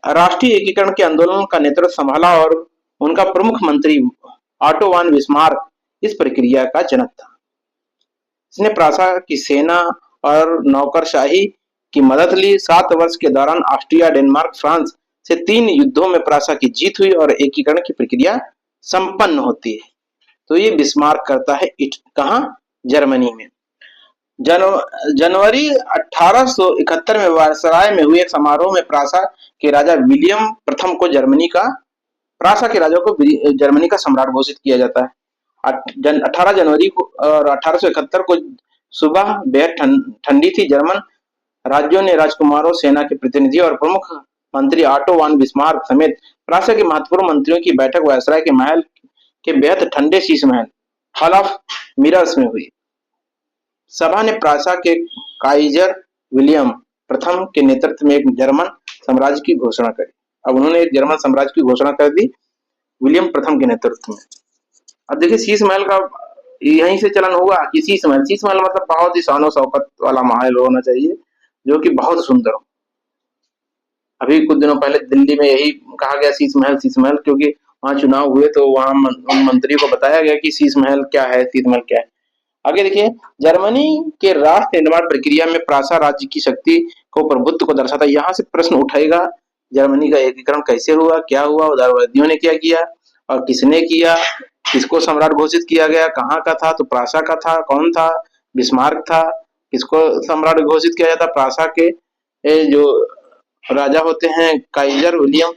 राष्ट्रीय एकीकरण के आंदोलन का नेतृत्व संभाला और उनका प्रमुख मंत्री ऑटो वान बिस्मार्क इस प्रक्रिया का जनक था। इसने प्रासा की सेना और नौकरशाही की मदद ली। 7 वर्ष के दौरान ऑस्ट्रिया, डेनमार्क, फ्रांस से 3 युद्धों में प्रासा की जीत हुई और एकीकरण की प्रक्रिया संपन्न होती है। तो ये बिस्मार्क करता है कहाँ? जर्मनी में। जनवरी 1871 में वायसराय में हुए एक समारोह में प्रासा के राजा विलियम प्रथम को प्रासा के राजा को जर्मनी का सम्राट घोषित किया जाता है। 18 जनवरी को और 1871 को सुबह बेहद ठंडी थी। जर्मन राज्यों ने राजकुमारों, सेना के प्रतिनिधि और प्रमुख मंत्री ऑटो वान बिस्मार्क समेत प्रासा के महत्वपूर्ण मंत्रियों की बैठक वायसराय के महल के बेहद ठंडे Sheesh Mahal hall of mirrors में हुई। सभा ने प्रासा के काइजर विलियम प्रथम के नेतृत्व में एक जर्मन साम्राज्य की घोषणा करी। अब उन्होंने एक जर्मन साम्राज्य की घोषणा कर दी विलियम प्रथम के नेतृत्व में। अब देखिए शीश महल का यहीं से चलन हुआ कि शीश महल मतलब बहुत ही शानो शौकत वाला महल होना चाहिए जो कि बहुत सुंदर हो। अभी कुछ दिनों पहले दिल्ली में यही कहा गया शीश महल, क्योंकि वहां चुनाव हुए तो वहां मंत्री को बताया गया कि शीश महल क्या है, शीश महल क्या है। आगे देखिए, जर्मनी के राष्ट्र निर्माण प्रक्रिया में प्रासा राज्य की शक्ति को, प्रभुत्व को दर्शाता है। यहाँ से प्रश्न उठेगा, जर्मनी का एकीकरण कैसे हुआ, क्या हुआ, उदारवादियों ने क्या किया और किसने किया, किसको सम्राट घोषित किया गया, कहाँ का था? तो प्रासा का था। कौन था? बिस्मार्क था। किसको सम्राट घोषित किया जाता? प्रासा के जो राजा होते हैं काइजर विलियम,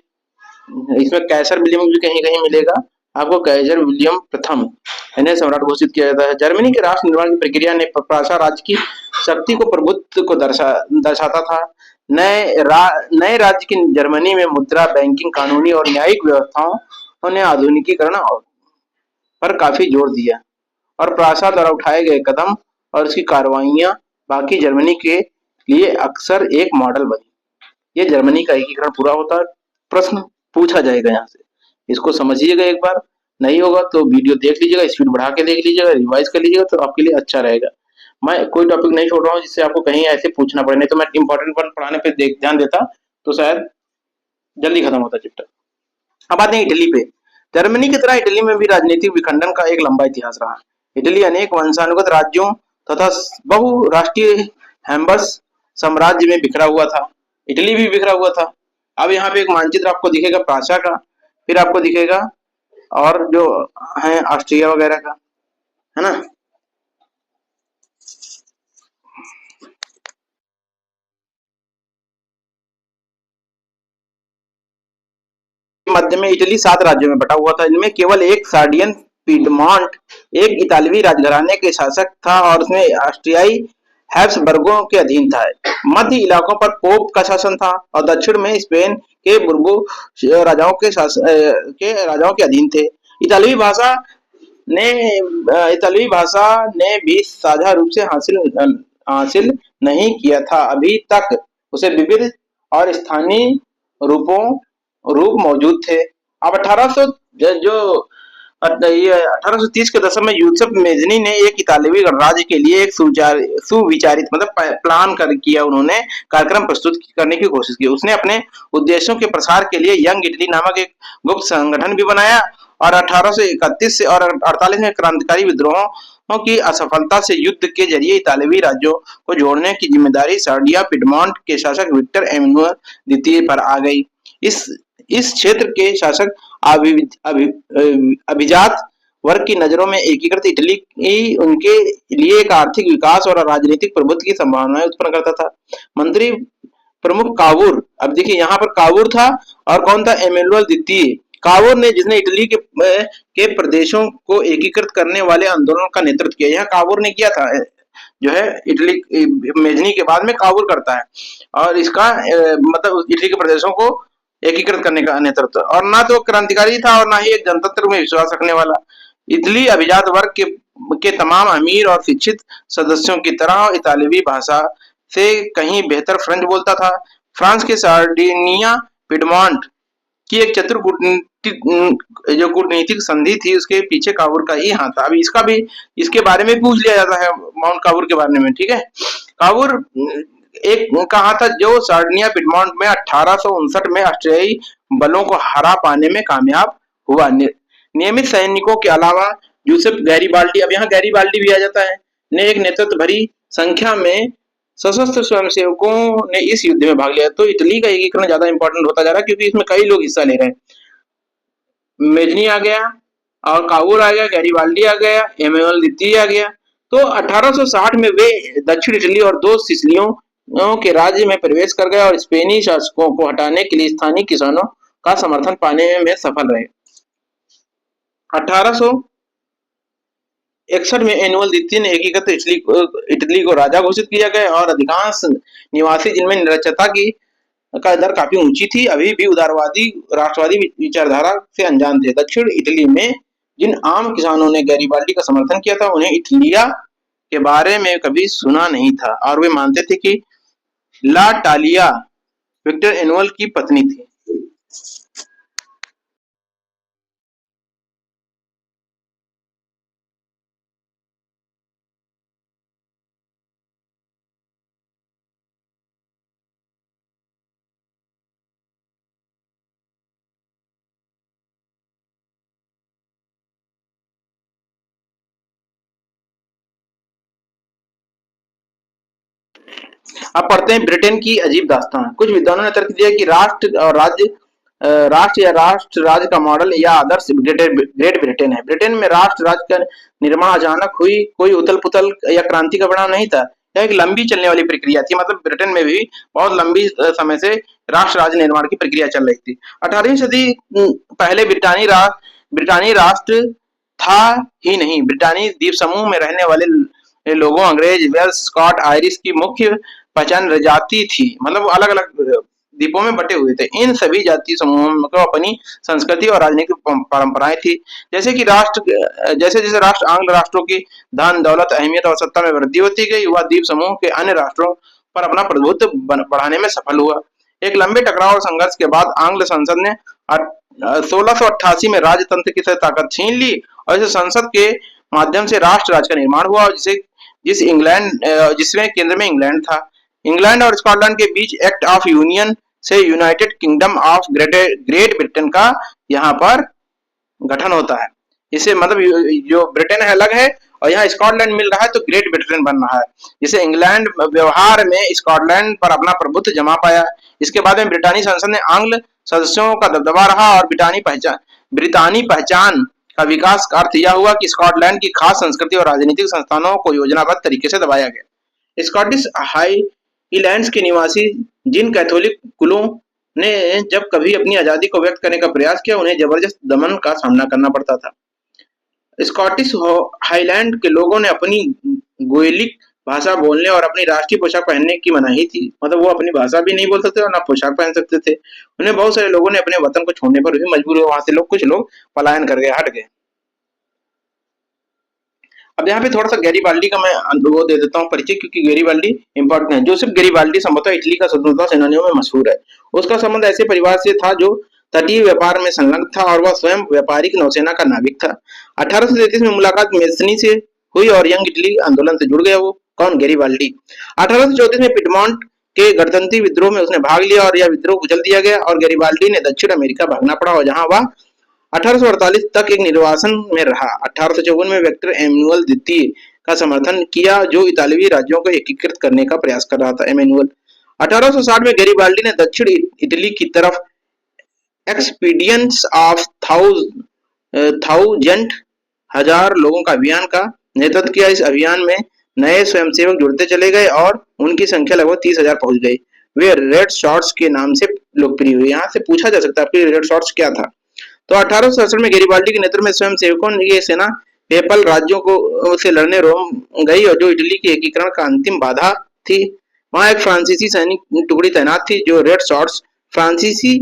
इसमें कैसर विलियम भी कहीं कहीं मिलेगा आपको, काइजर विलियम प्रथम इन्हें सम्राट घोषित किया जाता है। जर्मनी के राष्ट्र निर्माण की प्रक्रिया ने प्रासा राज्य की शक्ति को, प्रभुत्व को दर्शाता था। नए राज्य की जर्मनी में मुद्रा, बैंकिंग, कानूनी और न्यायिक व्यवस्थाओं ने आधुनिकीकरण पर काफी जोर दिया और प्रासा द्वारा उठाए गए कदम और उसकी कार्रवाइयां बाकी जर्मनी के लिए अक्सर एक मॉडल बनी। ये जर्मनी का एकीकरण पूरा होता है। प्रश्न पूछा जाएगा यहाँ से, इसको समझिएगा एक बार। नहीं होगा तो वीडियो देख लीजिएगा, स्पीड बढ़ा के देख लीजिएगा, रिवाइज कर लीजिएगा, तो आपके लिए अच्छा रहेगा। मैं कोई टॉपिक नहीं छोड़ रहा हूँ जिससे आपको कहीं ऐसे पूछना पड़े, नहीं तो मैं इंपॉर्टेंट पॉइंट पढ़ाने पे ध्यान देता तो शायद जल्दी खत्म होता चैप्टर। अब आते हैं इटली पे। जर्मनी की तरह इटली में भी राजनीतिक विखंडन का एक लंबा इतिहास रहा। इटली अनेक वंशानुगत राज्यों तथा बहुराष्ट्रीय हैम्बर्स साम्राज्य में बिखरा हुआ था। इटली भी बिखरा हुआ था। अब यहाँ पे एक मानचित्र आपको दिखेगा प्राचा का, फिर आपको दिखेगा और जो है ऑस्ट्रिया वगैरह का, है ना। मध्य में इटली 7 राज्यों में बटा हुआ था। इनमें केवल एक सार्डियन पीडमॉन्ट एक इतालवी राजघराने के शासक था और उसमें ऑस्ट्रियाई हैब्सबर्गों के अधीन था। मध्य इलाकों पर पोप का शासन था और दक्षिण में स्पेन के बुर्गो राजाओं के अधीन थे। इतालवी भाषा इतालवी भाषा ने भी साझा रूप से हासिल नहीं किया था अभी तक। उसे विविध और स्थानीय रूपों रूप मौजूद थे। अब 1800 जो ये 1830 के दशक में यूसुफ मेजनी ने एक इतालवी गणराज्य के लिए एक सुविचारित मतलब प्लान कर किया। उन्होंने कार्यक्रम प्रस्तुत करने की कोशिश की। उसने अपने उद्देश्यों के प्रसार के लिए यंग इटली नामक एक गुप्त संगठन भी बनाया और 1831 से और 48 में क्रांतिकारी विद्रोहों की असफलता से युद्ध के जरिए इतालवी राज्यों को जोड़ने की जिम्मेदारी सार्डिया पिडमॉन्ट के शासक विक्टर एमानुएल द्वितीय पर आ गई। इस क्षेत्र के शासक अभिजात वर्ग की नजरों में एकीकृत इटली उनके लिए एक आर्थिक विकास और राजनीतिक प्रभुत्व की संभावनाएं उत्पन्न करता था। मंत्री प्रमुख कावूर, अब देखिए यहाँ पर कावूर था और कौन था, एमेनुएल द्वितीय। कावूर ने जिसने इटली के प्रदेशों को एकीकृत करने वाले आंदोलन का नेतृत्व किया। यहाँ कावूर ने किया था, जो है इटली मेजनी के बाद में कावूर करता है और इसका मतलब इटली के प्रदेशों को एकीकृत करने का नेतृत्व। और ना तो क्रांतिकारी था और ना ही एक जनतंत्र में विश्वास रखने वाला। इटली अभिजात वर्ग के तमाम अमीर और शिक्षित सदस्यों की तरह इतालवी भाषा से कहीं बेहतर फ्रेंच बोलता था। फ्रांस के सार्डिनिया पिडमॉन्ट की एक चतुर कूटनीतिक संधि थी, उसके पीछे काबूल का ही हाथ था। अभी इसका भी इसके बारे में पूछ लिया जाता है, माउंट काबूल के बारे में, ठीक है। काबूल एक कहा था जो सार्डिनिया पिडमॉन्ट में 1859 में ऑस्ट्रियाई बलों को हरा पाने में कामयाब हुआ। नियमित सैनिकों के अलावा यूसेफ गैरीबाल्डी, अब यहाँ गैरीबाल्डी भी आ जाता है, ने एक नेतृत्व भरी संख्या में सशस्त्र स्वयंसेवकों ने इस युद्ध में भाग लिया। तो इटली का एकीकरण ज्यादा इंपॉर्टेंट होता जा रहा है क्योंकि इसमें कई लोग हिस्सा ले रहे हैं। मेजनी आ गया और काबूल आ गया, गैरीबाल्डी आ गया, एमेनुएल द्वितीय आ गया। तो 1860 में वे दक्षिण इटली और दो सिसिलियों के राज्य में प्रवेश कर गए और स्पेनी शासकों को हटाने के लिए स्थानीय किसानों का समर्थन पाने में सफल रहे। 1861 में एनुअल द्वितीय ने एकीकृत इटली को राजा घोषित किया गया और अधिकांश निवासी, जिनमें निरक्षरता की का दर काफी ऊंची थी, अभी भी उदारवादी राष्ट्रवादी विचारधारा से अनजान थे। दक्षिण इटली में जिन आम किसानों ने गैरीबाल्डी का समर्थन किया था, उन्हें इटलिया के बारे में कभी सुना नहीं था और वे मानते थे कि ला टालिया विक्टर एनुअल की पत्नी थी। अब पढ़ते हैं ब्रिटेन की अजीब दास्तान। कुछ विद्वानों ने तर्क दिया कि राष्ट्र और राष्ट्र या राष्ट्र राज्य का मॉडल या आदर्श ग्रेट ब्रिटेन है। ब्रिटेन में राष्ट्र राज्य का निर्माण अचानक हुई कोई उथल पुथल या क्रांति का परिणाम नहीं था। यह एक लंबी चलने वाली प्रक्रिया थी। मतलब ब्रिटेन में भी बहुत लंबी समय से राष्ट्र राज्य निर्माण की प्रक्रिया चल रही थी। 18वीं सदी पहले ब्रिटानी राष्ट्र था ही नहीं। ब्रिटानी द्वीप समूह में रहने वाले लोगों, अंग्रेज, वेल्स, स्कॉट, आयरिश की मुख्य पहचान जाति थी। मतलब अलग अलग द्वीपों में बटे हुए थे। इन सभी जाति समूहों को अपनी संस्कृति और राजनीतिक परंपराएं थी। जैसे कि जैसे जैसे राष्ट्र आंग्ल राष्ट्रों की धन दौलत अहमियत और सत्ता में वृद्धि होती गई, वह द्वीप समूह के अन्य राष्ट्रों पर अपना प्रभुत्व बढ़ाने में सफल हुआ। एक लंबे टकराव और संघर्ष के बाद आंग्ल संसद ने 1688 में राजतंत्र की ताकत छीन ली और इस संसद के माध्यम से राष्ट्र राज्य का निर्माण हुआ और जिसमें केंद्र में इंग्लैंड था। इंग्लैंड और स्कॉटलैंड के बीच एक्ट ऑफ यूनियन से United Kingdom of great Britain का यहाँ पर गठन होता है। इससे मतलब जो ब्रिटेन है अलग है और यहाँ स्कॉटलैंड मिल रहा है तो ग्रेट ब्रिटेन बन रहा है। जिसे इंग्लैंड व्यवहार में स्कॉटलैंड पर अपना प्रभुत्व जमा पाया। इसके बाद में ब्रिटानी संसद ने आंग्ल सदस्यों का दबदबा रहा और ब्रितानी पहचान का विकास का अर्थ यह हुआ कि स्कॉटलैंड की खास संस्कृति और राजनीतिक संस्थानों को योजनाबद्ध तरीके से दबाया गया। स्कॉटिश हाईलैंड्स के निवासी जिन कैथोलिक कुलों ने जब कभी अपनी आजादी को व्यक्त करने का प्रयास किया उन्हें जबरदस्त दमन का सामना करना पड़ता था। स्कॉटिश हाईलैंड के लोगों ने अपनी गोयलिक भाषा बोलने और अपनी राष्ट्रीय पोशाक पहनने की मनाही थी। मतलब वो अपनी भाषा भी नहीं बोल सकते और ना पोशाक पहन सकते थे। उन्हें बहुत सारे लोगों ने अपने वतन को छोड़ने पर भी मजबूर हुए। वहां से कुछ लोग पलायन कर गए, हट गए। अब यहाँ पे थोड़ा सा गैरीबाल्डी का मैं वो दे देता हूँ परिचय, क्योंकि गैरीबाल्डी इंपॉर्टेंट है। जोसेफ गैरीबाल्डी संभवतः इटली का स्वतंत्रता सेनानियों में मशहूर है। उसका संबंध ऐसे परिवार से था जो तटीय व्यापार में संलग्न था और वह स्वयं व्यापारिक नौसेना का नाविक था। 1833 में मुलाकात मेस्नी से हुई और यंग इटली आंदोलन से जुड़ गया। वो कौन? गैरीबाल्डी। 1834 में पिडमॉन्ट के गणतंत्री विद्रोह में उसने भाग लिया और यह विद्रोह कुचल दिया गया और गैरीबाल्डी ने दक्षिण अमेरिका भागना पड़ा और जहां वह 1848 तक एक निर्वासन में रहा। 1854 में विक्टर एमेनुअल द्वितीय का समर्थन किया जो इतालवी राज्यों को एकीकृत करने का प्रयास कर रहा था। एमेनुअल 1860 में गैरीबाल्डी ने दक्षिण इटली की तरफ एक्सपीडियंस ऑफ थाउजेंड हजार लोगों का अभियान का नेतृत्व किया। इस अभियान में नए स्वयंसेवक जुड़ते चले गए और उनकी संख्या लगभग 30,000 पहुंच गई। वे रेड शॉर्ट्स के नाम से लोकप्रिय हुए। यहाँ से पूछा जा सकता है कि रेड शॉर्ट्स क्या था। तो 1867 में गैरीबाल्डी के नेतृत्व में स्वयंसेवकों ने ये सेना पेपल राज्यों को से लड़ने रोम गई और जो इटली के एकीकरण का अंतिम बाधा थी। वहां एक फ्रांसीसी सैनिक टुकड़ी तैनात थी जो रेड शॉर्ट्स फ्रांसीसी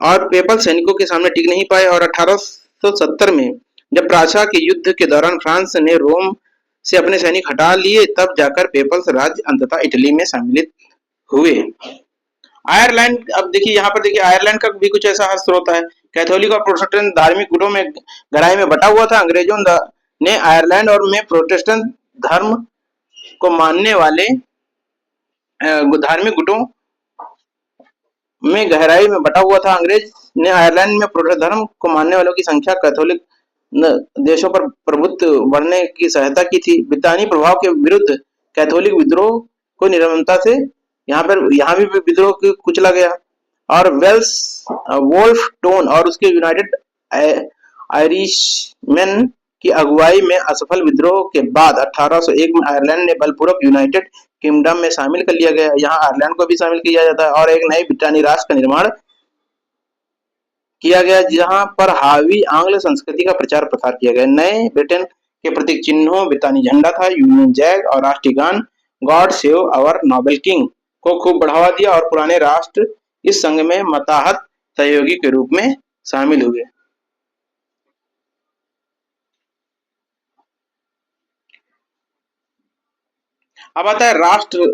और पेपल सैनिकों के सामने टिक नहीं पाए और 1870 में जब प्राचा के युद्ध के दौरान फ्रांस ने रोम से अपने सैनिक हटा लिए तब जाकर पेपल्स राज्य अंततः इटली में सम्मिलित हुए। आयरलैंड, अब देखिए यहाँ पर देखिए आयरलैंड का भी कुछ ऐसा हस्त होता है। कैथोलिक और प्रोटेस्टेंट धार्मिक गुटों में गहराई में बटा हुआ था। अंग्रेजों ने आयरलैंड और में प्रोटेस्टेंट धर्म को मानने वाले धार्मिक गुटों में गहराई में बटा हुआ था। अंग्रेज ने आयरलैंड में प्रोटेस्टेंट धर्म को मानने वालों की संख्या कैथोलिक देशों पर प्रभुत्व बढ़ने की सहायता की थी। ब्रितानी प्रभाव के विरुद्ध कैथोलिक विद्रोह को निर्ममता से यहाँ भी विद्रोह कुचला गया और वोल्फ टोन और उसके यूनाइटेड आयरिशमैन की अगुवाई में असफल विद्रोह के बाद 1801 में आयरलैंड ने बलपूर्वक यूनाइटेड किंगडम में शामिल कर लिया गया। यहाँ आयरलैंड को भी शामिल किया जाता है और एक नए ब्रिटानी राष्ट्र का निर्माण किया गया जहां पर हावी आंग्ल संस्कृति का प्रचार प्रसार किया गया। नए ब्रिटेन के प्रतीक चिन्हों ब्रितानी झंडा था, यूनियन जैक और राष्ट्रीय गान God save our noble king को खूब बढ़ावा दिया और पुराने राष्ट्र इस संघ में मताहत सहयोगी के रूप में शामिल हुए। अब आता है राष्ट्र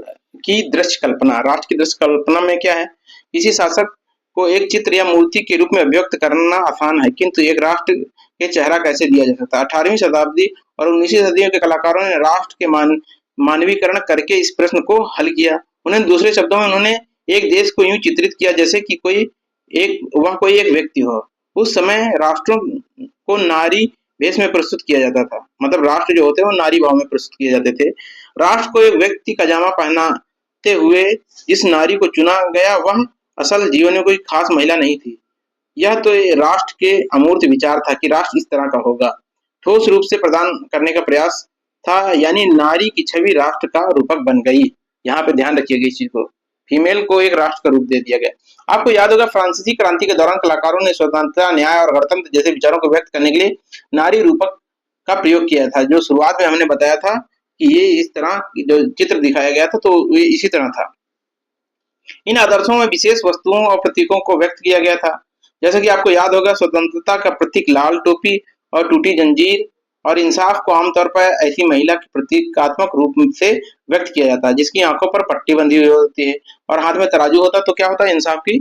की दृश्य कल्पना। राष्ट्र की दृश्य कल्पना में क्या है? किसी शासक को एक चित्र या मूर्ति के रूप में अभिव्यक्त करना आसान है, किंतु एक राष्ट्र के चेहरा कैसे दिया जा सकता है? 18वीं शताब्दी और 19वीं सदियों के कलाकारों ने राष्ट्र के मानवीकरण करके इस प्रश्न को हल किया। उन्हें दूसरे शब्दों में उन्होंने एक देश को यूं चित्रित किया जैसे कि कोई एक व्यक्ति हो। उस समय राष्ट्रों को नारी वेश में प्रस्तुत किया जाता था। मतलब राष्ट्र जो होते हैं वो नारी भाव में प्रस्तुत किए जाते थे। राष्ट्र को एक व्यक्ति का जामा पहनाते हुए जिस नारी को चुना गया वह असल जीवन में कोई खास महिला नहीं थी। यह तो राष्ट्र के अमूर्त विचार था कि राष्ट्र इस तरह का होगा, ठोस रूप से प्रदान करने का प्रयास था, यानी नारी की छवि राष्ट्र का रूपक बन गई। यहाँ पे ध्यान रखिएगा इस चीज को, फीमेल को एक राष्ट्र का रूप दे दिया गया। आपको याद होगा फ्रांसीसी क्रांति के दौरान कलाकारों ने स्वतंत्रता, न्याय और गणतंत्र जैसे विचारों को व्यक्त करने के लिए नारी रूपक का प्रयोग किया था। जो शुरुआत में हमने बताया था कि ये इस तरह जो चित्र दिखाया गया था तो ये इसी तरह था। इन आदर्शों में विशेष वस्तुओं और प्रतीकों को व्यक्त किया गया था। जैसे कि आपको याद होगा स्वतंत्रता का प्रतीक लाल टोपी और टूटी जंजीर और इंसाफ को आमतौर पर ऐसी महिला के प्रतीकात्मक रूप से व्यक्त किया जाता है जिसकी आंखों पर पट्टी बंधी हुई होती है और हाथ में तराजू होता है। तो क्या होता है, इंसाफ की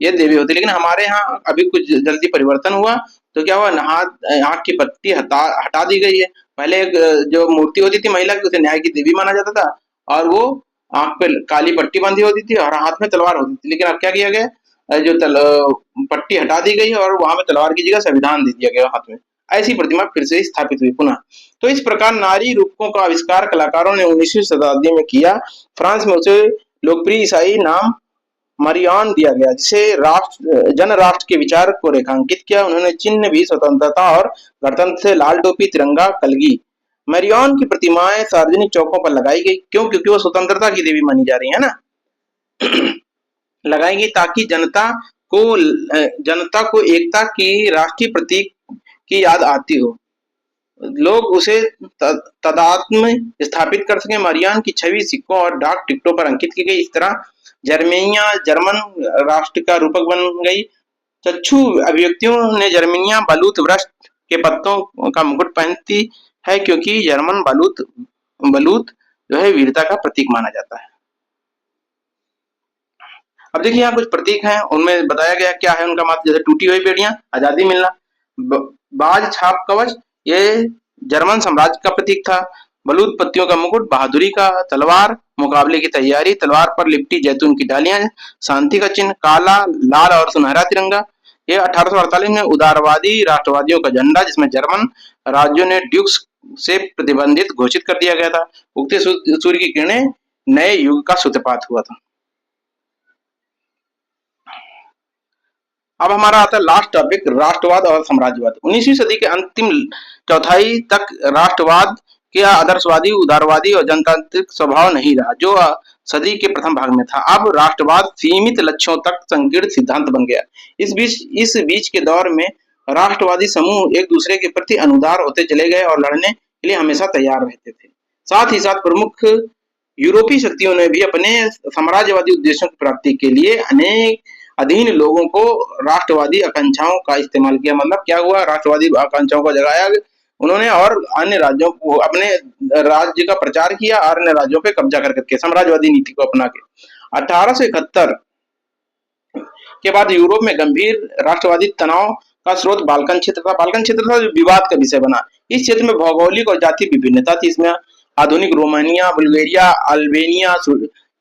ये देवी होती है। लेकिन हमारे यहाँ अभी कुछ जल्दी परिवर्तन हुआ, तो क्या हुआ, आंख की पट्टी हटा हटा दी गई है। पहले एक जो मूर्ति होती थी महिला की, उसे न्याय की देवी माना जाता था और वो आंख पे काली पट्टी बंधी होती थी और हाथ में तलवार होती थी। लेकिन अब क्या किया गया, पट्टी हटा दी गई और वहां पे तलवार की जगह संविधान दे दिया गया हाथ में। ऐसी प्रतिमा फिर से स्थापित हुई पुनः। तो इस प्रकार नारी रूपकों का आविष्कार कलाकारों ने 19वीं शताब्दी में किया। फ्रांस में उसे लोकप्रिय ईसाई नाम मरियन दिया गया, जिसे राष्ट्र जन राष्ट्र के विचार को रेखांकित किया। उन्होंने चिन्ह भी स्वतंत्रता और गणतंत्र से लाल टोपी, तिरंगा, कलगी। मरियन की प्रतिमाएं सार्वजनिक चौकों पर लगाई गई, क्यों? क्योंकि वो स्वतंत्रता की देवी मानी जा रही है ना। लगाई गई ताकि जनता को एकता की राष्ट्रीय प्रतीक की याद आती हो, लोग उसे तदात्म स्थापित कर सके। मरियन की छवि सिक्कों और डाक टिकटों पर अंकित की गई। इस तरह जर्मनिया जर्मन राष्ट्र का रूपक बन गई। चक्षु अभिव्यक्तियों ने जर्मनिया बलूत वृक्ष के पत्तों का मुकुट पहनती है, क्योंकि जर्मन बलूत बलूत जो है वीरता का प्रतीक माना जाता है। अब देखिए यहाँ कुछ प्रतीक हैं, उनमें बताया गया क्या है उनका महत्व। जैसे टूटी हुई बेड़ियां, आजादी मिलना। बाज छाप कवच, ये जर्मन साम्राज्य का प्रतीक था। बलूत पत्तियों का मुकुट, बहादुरी का। तलवार, मुकाबले की तैयारी। तलवार पर लिपटी जैतून की डालियां, शांति का चिन्ह। काला, लाल और सुनहरा तिरंगा, ये 1848 में उदारवादी राष्ट्रवादियों का झंडा, जिसमें जर्मन राज्यों ने ड्यूक्स से प्रतिबंधित घोषित कर दिया गया था। उगते सूर्य की किरणें, नए युग का सूत्रपात हुआ था। अब हमारा आता है लास्ट टॉपिक, राष्ट्रवाद और साम्राज्यवाद। 19वीं सदी के अंतिम चौथाई तक राष्ट्रवाद के आदर्शवादी, उदारवादी और जनतांत्रिक स्वभाव नहीं रहा, जो सदी के प्रथम भाग में था। अब राष्ट्रवाद सीमित लक्ष्यों तक संकीर्ण सिद्धांत बन गया। इस बीच के दौर में राष्ट्रवादी समूह एक दूसरे के प्रति अनुदार होते चले गए और लड़ने के लिए हमेशा तैयार रहते थे। साथ ही साथ प्रमुख यूरोपीय शक्तियों ने भी अपने साम्राज्यवादी उद्देश्यों की प्राप्ति के लिए अनेक अधीन लोगों को राष्ट्रवादी आकांक्षाओं का इस्तेमाल किया। मतलब क्या हुआ, राष्ट्रवादी आकांक्षाओं को जगाया उन्होंने और अन्य राज्यों को, अपने राज्य का प्रचार किया और अन्य राज्यों पे कब्जा कर करके साम्राज्यवादी नीति को अपना के 1871 के बाद यूरोप में गंभीर राष्ट्रवादी तनाव का स्रोत बाल्कन क्षेत्र था। बाल्कन क्षेत्र था जो विवाद का विषय बना। इस क्षेत्र में भौगोलिक और जातीय विभिन्नता थी। इसमें आधुनिक रोमानिया, बुल्गारिया, अल्बेनिया,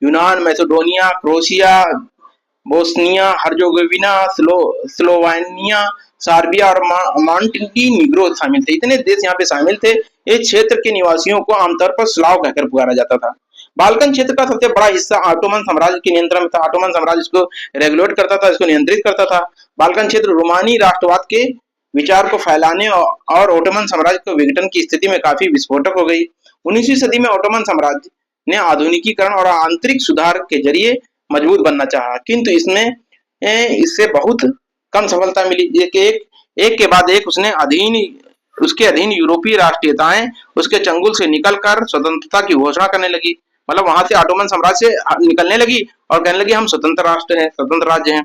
यूनान, Macedonia, Croatia, Bosnia Herzegovina, Slovenia, Serbia और मॉन्टेनीग्रो शामिल थे। इतने देश यहाँ पे शामिल थे। इस क्षेत्र के निवासियों को आमतौर पर स्लाव कहकर पुकारा जाता था। बाल्कन क्षेत्र का सबसे बड़ा हिस्सा ऑटोमन साम्राज्य के नियंत्रण में था। ऑटोमन साम्राज्य इसको रेगुलेट करता था, इसको नियंत्रित करता था। बाल्कन क्षेत्र रोमानी राष्ट्रवाद के विचार को फैलाने और ऑटोमन साम्राज्य को विघटन की स्थिति में काफी विस्फोटक हो गई। 19वीं सदी में ऑटोमन साम्राज्य ने आधुनिकीकरण और आंतरिक सुधार के जरिए मजबूत बनना चाहा, किंतु इससे बहुत कम सफलता मिली। एक के बाद एक उसके अधीन यूरोपीय राष्ट्रीयताएं उसके चंगुल से निकलकर स्वतंत्रता की घोषणा करने लगी। मतलब वहां से ऑटोमन साम्राज्य से निकलने लगी और कहने लगी हम स्वतंत्र राष्ट्र हैं, स्वतंत्र राज्य हैं।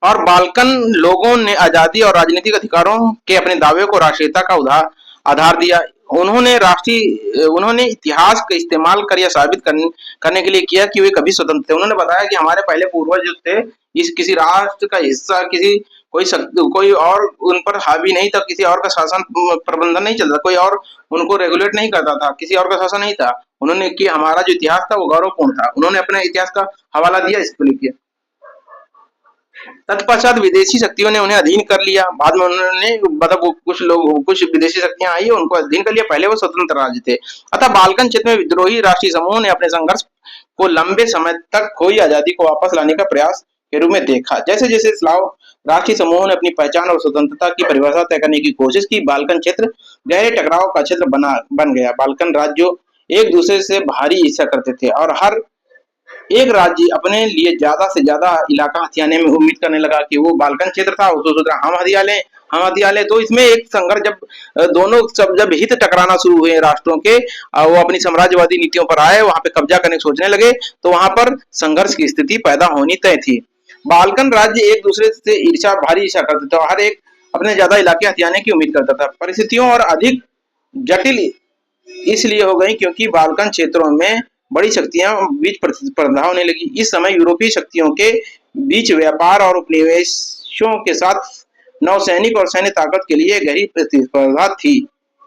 और बाल्कन लोगों ने आजादी और राजनीतिक अधिकारों के अपने दावे को राष्ट्रीयता का आधार दिया। उन्होंने इतिहास का इस्तेमाल कर यह साबित करने के लिए किया कि वे कभी स्वतंत्र थे। उन्होंने बताया कि हमारे पहले पूर्वज जो थे, इस किसी राष्ट्र का हिस्सा, कोई और उन पर हावी नहीं था, किसी और का शासन प्रबंधन नहीं चलता, कोई और उनको रेगुलेट नहीं करता था, किसी और का शासन नहीं था। उन्होंने कि हमारा जो इतिहास था वो गौरवपूर्ण था। उन्होंने अपने इतिहास का हवाला दिया इसको लेकर। तत्पश्चात विदेशी शक्तियों ने उन्हें अधीन कर लिया। बाद में उन्होंने मतलब कुछ विदेशी शक्तियां आई, उनको अधीन कर लिया। पहले वो स्वतंत्र राज्य थे। अतः बाल्कन क्षेत्र में विद्रोही राष्ट्रीय समूह ने अपने संघर्ष को लंबे समय तक खोई आजादी को वापस लाने का प्रयास के रूप में देखा। जैसे जैसे स्लाव राष्ट्रीय समूहों ने अपनी पहचान और स्वतंत्रता की परिभाषा तय करने की कोशिश की, बाल्कन क्षेत्र गहरे टकराव का क्षेत्र बन गया। बाल्कन राज्यों एक दूसरे से भारी ईर्ष्या करते थे और हर एक राज्य अपने लिए ज्यादा से ज्यादा इलाका हथियाने में उम्मीद करने लगा कि वो बाल्कन क्षेत्र था, वो सोच रहा हम हथिया लें। तो इसमें एक संघर्ष जब हित टकराना शुरू हुए राष्ट्रों के, वो अपनी साम्राज्यवादी नीतियों पर आए, वहां पे कब्जा करने सोचने लगे, तो वहां पर संघर्ष की स्थिति पैदा होनी तय थी। बाल्कन राज्य एक दूसरे से भारी ईर्ष्या करते थे। हर एक अपने ज्यादा इलाके हथियाने की उम्मीद करता था। परिस्थितियों और अधिक जटिल इसलिए हो गई क्योंकि बाल्कन क्षेत्रों में बड़ी शक्तियां बीच प्रतिस्पर्धा होने लगी। इस समय यूरोपीय शक्तियों के बीच व्यापार और उपनिवेशों के साथ नौसैनिक और सैन्य ताकत के लिए गहरी प्रतिस्पर्धा थी।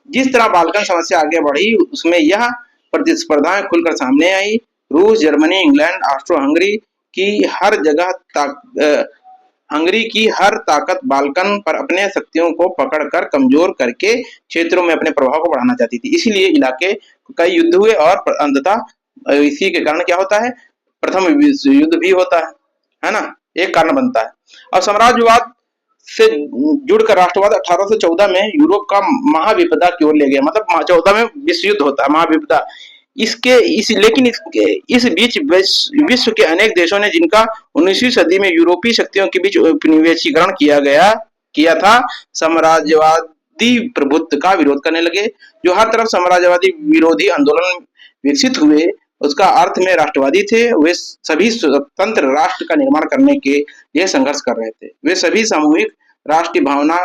जिस तरह बाल्कन समस्या आगे बढ़ी उसमें यह प्रतिस्पर्धाएं खुलकर सामने आई। रूस, जर्मनी, इंग्लैंड, ऑस्ट्रो हंगरी की हर जगह हंगरी की हर ताकत बाल्कन पर अपने शक्तियों को पकड़कर कमजोर करके क्षेत्रों में अपने प्रभाव को बढ़ाना चाहती थी। इसलिए इलाके कई युद्ध हुए और अंततः इसी के कारण क्या होता है, प्रथम विश्व युद्ध भी होता है ना, एक कारण बनता है। अब साम्राज्यवाद से जुड़कर राष्ट्रवाद 1814 में यूरोप का महाविपदा की ओर ले गया। मतलब 14 में विश्व युद्ध होता है, महाविपदा। इस बीच विश्व के अनेक देशों ने जिनका 19वीं सदी में यूरोपीय शक्तियों के बीच उपनिवेशीकरण किया था, साम्राज्यवादी प्रभुत्व का विरोध करने लगे। जो हर तरफ साम्राज्यवादी विरोधी आंदोलन विकसित हुए, उसका अर्थ में राष्ट्रवादी थे। वे सभी स्वतंत्र राष्ट्र का निर्माण करने के लिए संघर्ष कर रहे थे। वे सभी सामूहिक राष्ट्रीय भावना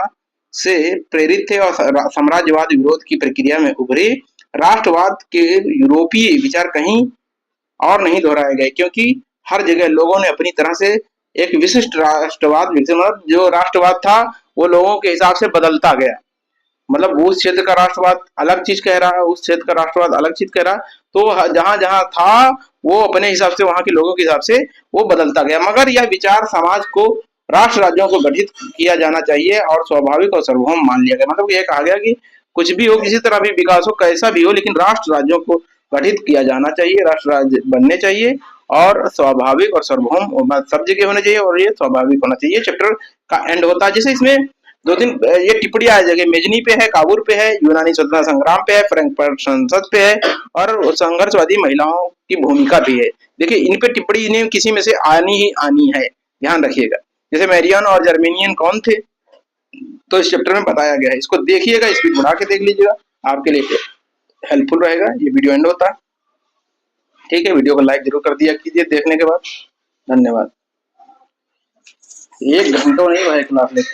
से प्रेरित थे और साम्राज्यवाद विरोध की प्रक्रिया में उभरे। राष्ट्रवाद के यूरोपीय विचार कहीं और नहीं दोहराए गए क्योंकि हर जगह लोगों ने अपनी तरह से एक विशिष्ट राष्ट्रवाद मतलब जो राष्ट्रवाद था वो लोगों के हिसाब से बदलता गया। मतलब उस क्षेत्र का राष्ट्रवाद अलग चीज कह रहा है, उस क्षेत्र का राष्ट्रवाद अलग चीज कह रहा है, तो जहां जहां था वो अपने हिसाब से वहां के लोगों के हिसाब से वो बदलता गया। मगर यह विचार समाज को राष्ट्र राज्यों को गठित किया जाना चाहिए और स्वाभाविक और सार्वभौम मान लिया गया। मतलब ये कहा गया कि कुछ भी हो, किसी तरह भी विकास हो, कैसा भी हो, लेकिन राष्ट्र राज्यों को गठित किया जाना चाहिए, राष्ट्र राज्य बनने चाहिए और स्वाभाविक और सार्वभौम सब जगह होने चाहिए और ये स्वाभाविक होना चाहिए। चैप्टर का एंड होता है। जैसे इसमें दो तीन ये टिप्पणियां है, जगह मेजनी पे है, काबुल पे है, यूनानी स्वतंत्रता संग्राम पे है, फ्रैंकफर्ट संसद पे है और संघर्षवादी महिलाओं की भूमिका भी है। देखिए इन पे टिप्पणी इन्हें किसी में से आनी ही आनी है, ध्यान रखिएगा। जैसे मैरियन और जर्मेनियन कौन थे, तो इस चैप्टर में बताया गया है। इसको देखिएगा, स्पीड बढ़ा के देख लीजिएगा, आपके लिए हेल्पफुल रहेगा। ये वीडियो एंड होता है, ठीक है। वीडियो को लाइक जरूर कर दिया कीजिए देखने के बाद। धन्यवाद। 1 घंटों नहीं भाई क्लास लेते।